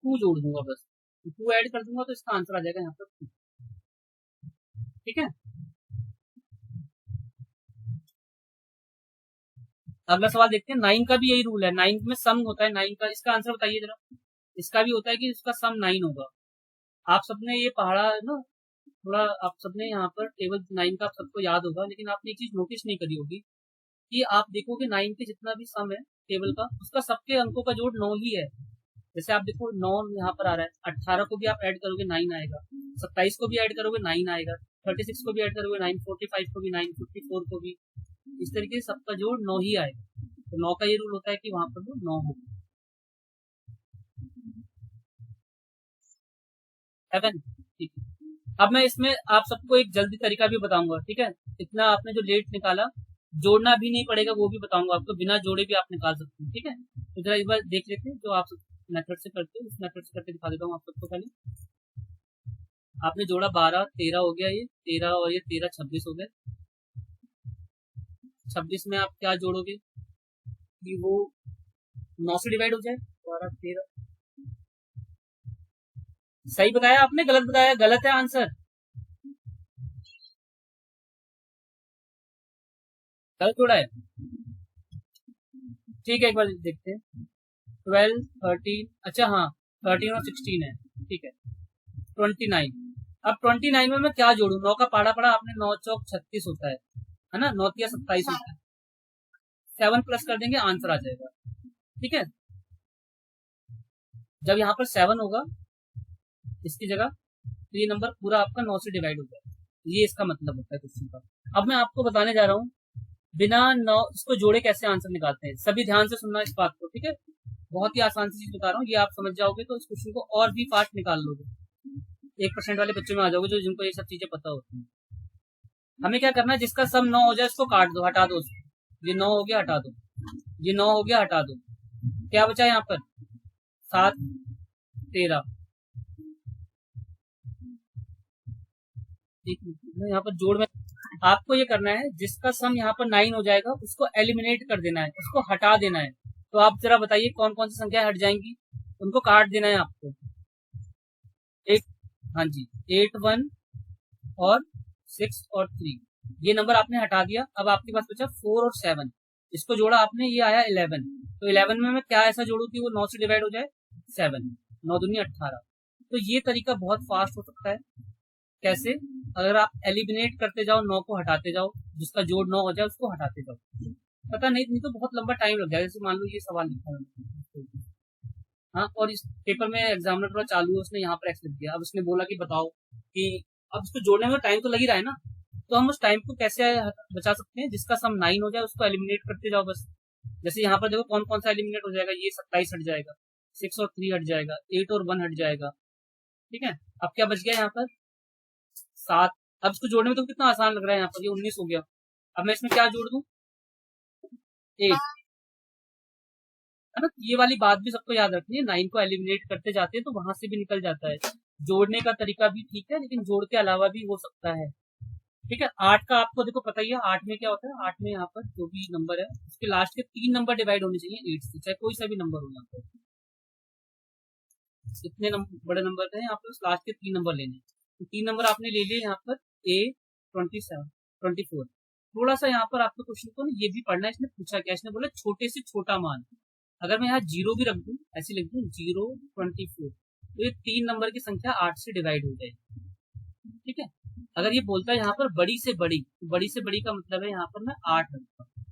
2 जोड़ दूंगा बस, 2 ऐड कर दूंगा, तो इसका आंसर आ जाएगा यहाँ पर 2। ठीक है, अगला सवाल देखते हैं। 9 का भी यही रूल है, 9 में सम होता है 9 का। इसका आंसर बताइए जरा। इसका भी होता है कि इसका सम 9 होगा। आप सबने ये पढ़ा है ना थोड़ा, आप सबने यहाँ पर टेबल 9 का आप सबको याद होगा, लेकिन आपने एक चीज नोटिस नहीं करी होगी कि आप देखोगे 9 के जितना भी सम है टेबल का, उसका सबके अंकों का जोड़ 9 ही है। जैसे आप देखो 9 यहाँ पर आ रहा है, 18 को भी आप ऐड करोगे 9 आएगा, 27 को भी ऐड करोगे 9 आएगा, 36 को भी ऐड करोगे 9, 45 को भी 9, 54 को भी। इस तरीके से सबका जोड़ 9 ही आएगा। तो 9 का ये रूल होता है कि वहां पर वो 9 होगा। है ना? ठीक है। अब मैं इसमें आप सबको एक जल्दी तरीका भी बताऊंगा, ठीक है। इतना आपने जो लेट निकाला, जोड़ना भी नहीं पड़ेगा वो भी बताऊंगा आपको, बिना जोड़े भी आप निकाल सकते हैं, ठीक है। तो जरा एक बार देख लेते हैं जो आप मेथड से करते हैं, उस मेथड से करके दिखा देता हूँ आप सबको। पहले आपने जोड़ा 12, 13 हो गया, ये 13 और ये 13 26 हो गए। 26 में आप क्या जोड़ोगे कि वो 9 से डिवाइड हो जाए। 12, 13 सही बताया आपने, गलत बताया? गलत है आंसर, गलत जोड़ा है। ठीक है, एक बार देखते हैं। 12, 13, अच्छा हाँ 13 और 16 है, ठीक है। 29। अब 29 में मैं क्या जोड़ू? 9 का पाड़ा पड़ा आपने, 9 चौक 36 होता है ना, 9 या 27 होता है। 7 प्लस कर देंगे, आंसर आ जाएगा, ठीक है। जब यहाँ पर 7 होगा इसकी जगह, तो ये नंबर पूरा आपका 9 से डिवाइड हो जाएगा। ये इसका मतलब होता है क्वेश्चन का। अब मैं आपको बताने जा रहा हूँ बिना 9 इसको जोड़े कैसे आंसर निकालते हैं। सभी ध्यान से सुनना इस बात को, ठीक है। बहुत ही आसान सी चीज बता रहा हूँ, ये आप समझ जाओगे तो इस क्वेश्चन को और भी फास्ट निकाल लोगे। 1% वाले बच्चों में आ जाओगे जो जिनको ये सब चीजें पता होती है। हमें क्या करना है, जिसका सम 9 हो जाए उसको काट दो, हटा दो उसको। ये 9 हो गया, हटा दो। ये 9 हो गया, हटा दो। क्या बचा यहाँ पर? 7, 13। ठीक है, यहाँ पर जोड़ में आपको ये करना है, जिसका सम यहाँ पर 9 हो जाएगा उसको एलिमिनेट कर देना है, उसको हटा देना है। तो आप जरा बताइए कौन कौन सी संख्या हट जाएंगी, उनको काट देना है आपको। एक, हाँ जी, 8, 1 और 6 और 3, ये नंबर आपने हटा दिया। अब आपके पास बचा 4 और 7, इसको जोड़ा आपने, ये आया 11। तो 11 में मैं क्या ऐसा जोड़ू कि वो 9 से डिवाइड हो जाए? 7, 9 दूनी 18। तो ये तरीका बहुत फास्ट हो सकता है। कैसे? अगर आप एलिमिनेट करते जाओ, 9 को हटाते जाओ, जिसका जोड़ 9 हो जाए उसको हटाते जाओ। पता नहीं तो बहुत लंबा टाइम लग जाएगा। जैसे मान लो ये सवाल लिखा है, हाँ, और इस पेपर में एग्जामिनर थोड़ा चालू है, उसने यहाँ पर एक्स लिख दिया। अब उसने बोला कि बताओ कि अब इसको जोड़ने में टाइम तो लग ही रहा है ना, तो हम उस टाइम को कैसे बचा सकते हैं? जिसका सम 9 हो जाए उसको एलिमिनेट करते जाओ बस। जैसे यहाँ पर देखो कौन कौन सा एलिमिनेट हो जाएगा, ये 27 हट जाएगा, 6 और 3 हट जाएगा, 8 और 1 हट जाएगा, ठीक है। अब क्या बच गया यहाँ पर? 7। अब इसको जोड़ने में तो कितना आसान लग रहा है, यहाँ पर ये 19 हो गया। अब मैं इसमें क्या जोड़ दूं? 8, है ना। ये वाली बात भी सबको याद रखनी है, 9 को एलिमिनेट करते जाते हैं तो वहां से भी निकल जाता है। जोड़ने का तरीका भी ठीक है, लेकिन जोड़ के अलावा भी हो सकता है, ठीक है। 8 का आपको देखो पता ही है, 8 में क्या होता है? 8 में यहाँ पर जो भी नंबर है उसके लास्ट के 3 नंबर डिवाइड होने चाहिए 8 से, चाहे कोई सा भी नंबर हो। यहाँ पर इतने बड़े नंबर थे, यहाँ पर लास्ट के 3 नंबर लेने, तो 3 नंबर आपने ले लिए यहाँ पर A27, 24। थोड़ा सा यहाँ पर आपको क्वेश्चन को ये भी पढ़ना है, इसने पूछा क्या, इसने बोला छोटे से छोटा मान। अगर मैं यहाँ 0 भी रख दूं, ऐसे लिख दूं 0, 24, तो ये 3 नंबर की संख्या 8 से डिवाइड हो जाएगी, ठीक है। अगर ये बोलता है यहाँ पर बड़ी से बड़ी, तो बड़ी से बड़ी का मतलब है यहाँ पर मैं 8 रखता हूँ,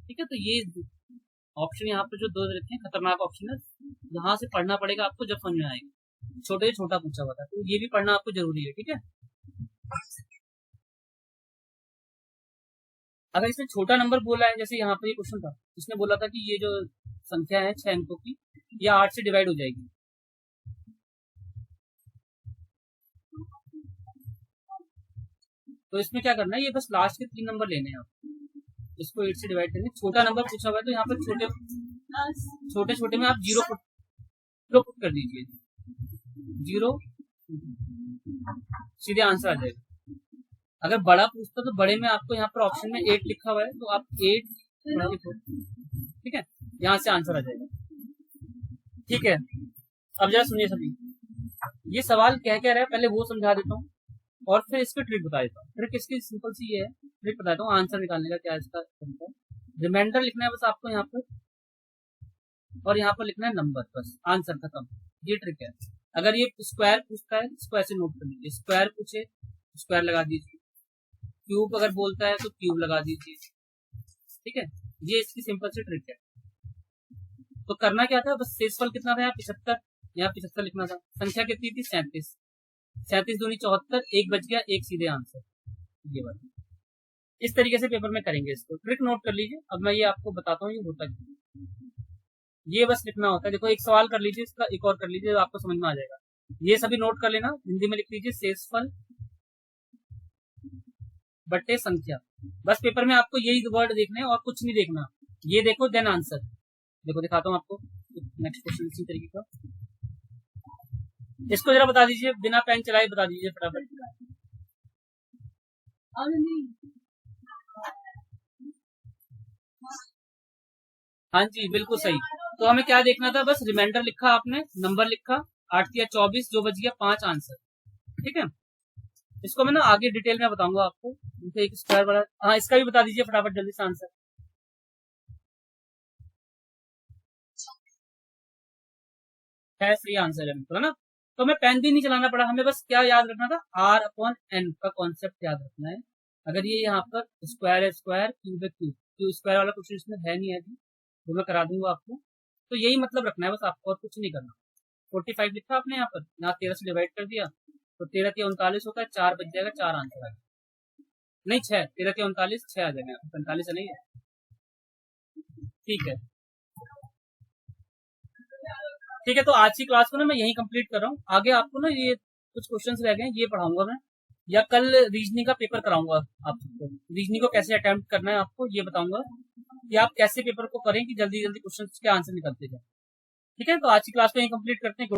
ठीक है। तो ये ऑप्शन यहाँ पर जो दो रखे हैं खतरनाक ऑप्शन है, यहाँ से पढ़ना पड़ेगा आपको जब समझ में आएगा। छोटे से छोटा पूछा हुआ था, तो ये भी पढ़ना आपको जरूरी है, ठीक है। अगर इसने छोटा नंबर बोला है, जैसे यहाँ पर ये क्वेश्चन था, इसने बोला था कि ये जो संख्या है 6 अंकों की, ये 8 से डिवाइड हो जाएगी, तो इसमें क्या करना है, ये बस लास्ट के 3 नंबर लेने हैं आप, इसको 8 से डिवाइड करेंगे। छोटा नंबर पूछा हुआ है तो यहाँ पर छोटे छोटे छोटे में आप 0 पुट कर दीजिए, 0, सीधे आंसर आ जाएगा। अगर बड़ा पूछता तो बड़े में आपको यहाँ पर ऑप्शन में 8 लिखा हुआ है, तो आप 8, ठीक है, यहाँ से आंसर आ जाएगा, ठीक है। अब जरा सुनिए सभी, ये सवाल क्या कह रहा है पहले वो समझा देता हूँ, और फिर इसकी ट्रिक बता देता हूँ। ट्रिक इसकी सिंपल सी है, ट्रिक बताता हूँ आंसर निकालने का क्या इसका तरीका। रिमाइंडर लिखना है बस आपको यहाँ पर, और यहाँ पर लिखना है नंबर, बस आंसर खत्म। ये ट्रिक है। अगर ये स्क्वायर पूछता है इसको ऐसे नोट कर लीजिए, स्क्वायर पूछे स्क्वायर लगा दीजिए, क्यूब अगर बोलता है तो क्यूब लगा दीजिए, ठीक है। ये इसकी सिंपल सी ट्रिक है। तो करना क्या था, बस शेषफल कितना था यहाँ 75, यहाँ 75 लिखना था। संख्या कितनी थी 37, 37 दूनी 74, एक बच गया, एक सीधे आंसर। ये बात इस तरीके से पेपर में करेंगे इसको, ट्रिक नोट कर लीजिए। अब मैं ये आपको बताता हूँ ये होता है, ये बस लिखना होता है। देखो एक सवाल कर लीजिए, इसका एक और कर लीजिए, आपको समझ में आ जाएगा। ये सभी नोट कर लेना, हिंदी में लिख लीजिए शेषफल बट्टे संख्या। बस पेपर में आपको यही वर्ड देखने हैं और कुछ नहीं देखना। ये देखो देन आंसर। देखो दिखाता हूँ आपको नेक्स्ट क्वेश्चन इसी तरीके का। इसको जरा बता दीजिए, बिना पेन चलाए बता दीजिए फटाफट। हाँ जी बिल्कुल सही। तो हमें क्या देखना था, बस रिमाइंडर लिखा आपने, नंबर लिखा, 8 या 24, जो बच गया 5 आंसर, ठीक है। इसको मैं ना आगे डिटेल में बताऊंगा आपको। एक स्क्वायर वाला, हाँ इसका भी बता दीजिए फटाफट जल्दी से आंसर। है सही आंसर है बिल्कुल, है ना। तो हमें पेन भी नहीं चलाना पड़ा, हमें बस क्या याद रखना था, R/N का कॉन्सेप्ट याद रखना है। अगर ये यहाँ पर स्क्वायर है स्क्वायर, क्यूब है क्यूब, तो स्क्वायर वाला क्वेश्चन इसमें है नहीं है अभी, तो मैं करा दूंगा आपको। तो यही मतलब रखना है बस आपको, और कुछ नहीं करना। 45 लिखा आपने यहाँ पर, यहाँ 13 से डिवाइड कर दिया, तो 13 के 39 होता है, 4 बच जाएगा, 4 आंसर आएगा। नहीं 6, 13 के 39, 6 आ जाएगा, 45 नहीं है, ठीक है। ठीक है, तो आज की क्लास को ना मैं यही कंप्लीट कर रहा हूँ। आगे आपको ना ये कुछ क्वेश्चंस रह गए हैं, ये पढ़ाऊंगा मैं, या कल रीजनिंग का पेपर कराऊंगा आप सबको। रीजनिंग को कैसे अटेम्प्ट करना है आपको ये बताऊंगा, कि आप कैसे पेपर को करें कि जल्दी जल्दी क्वेश्चंस के आंसर निकलते जाए। ठीक है, तो आज की क्लास को यही कंप्लीट करते हैं।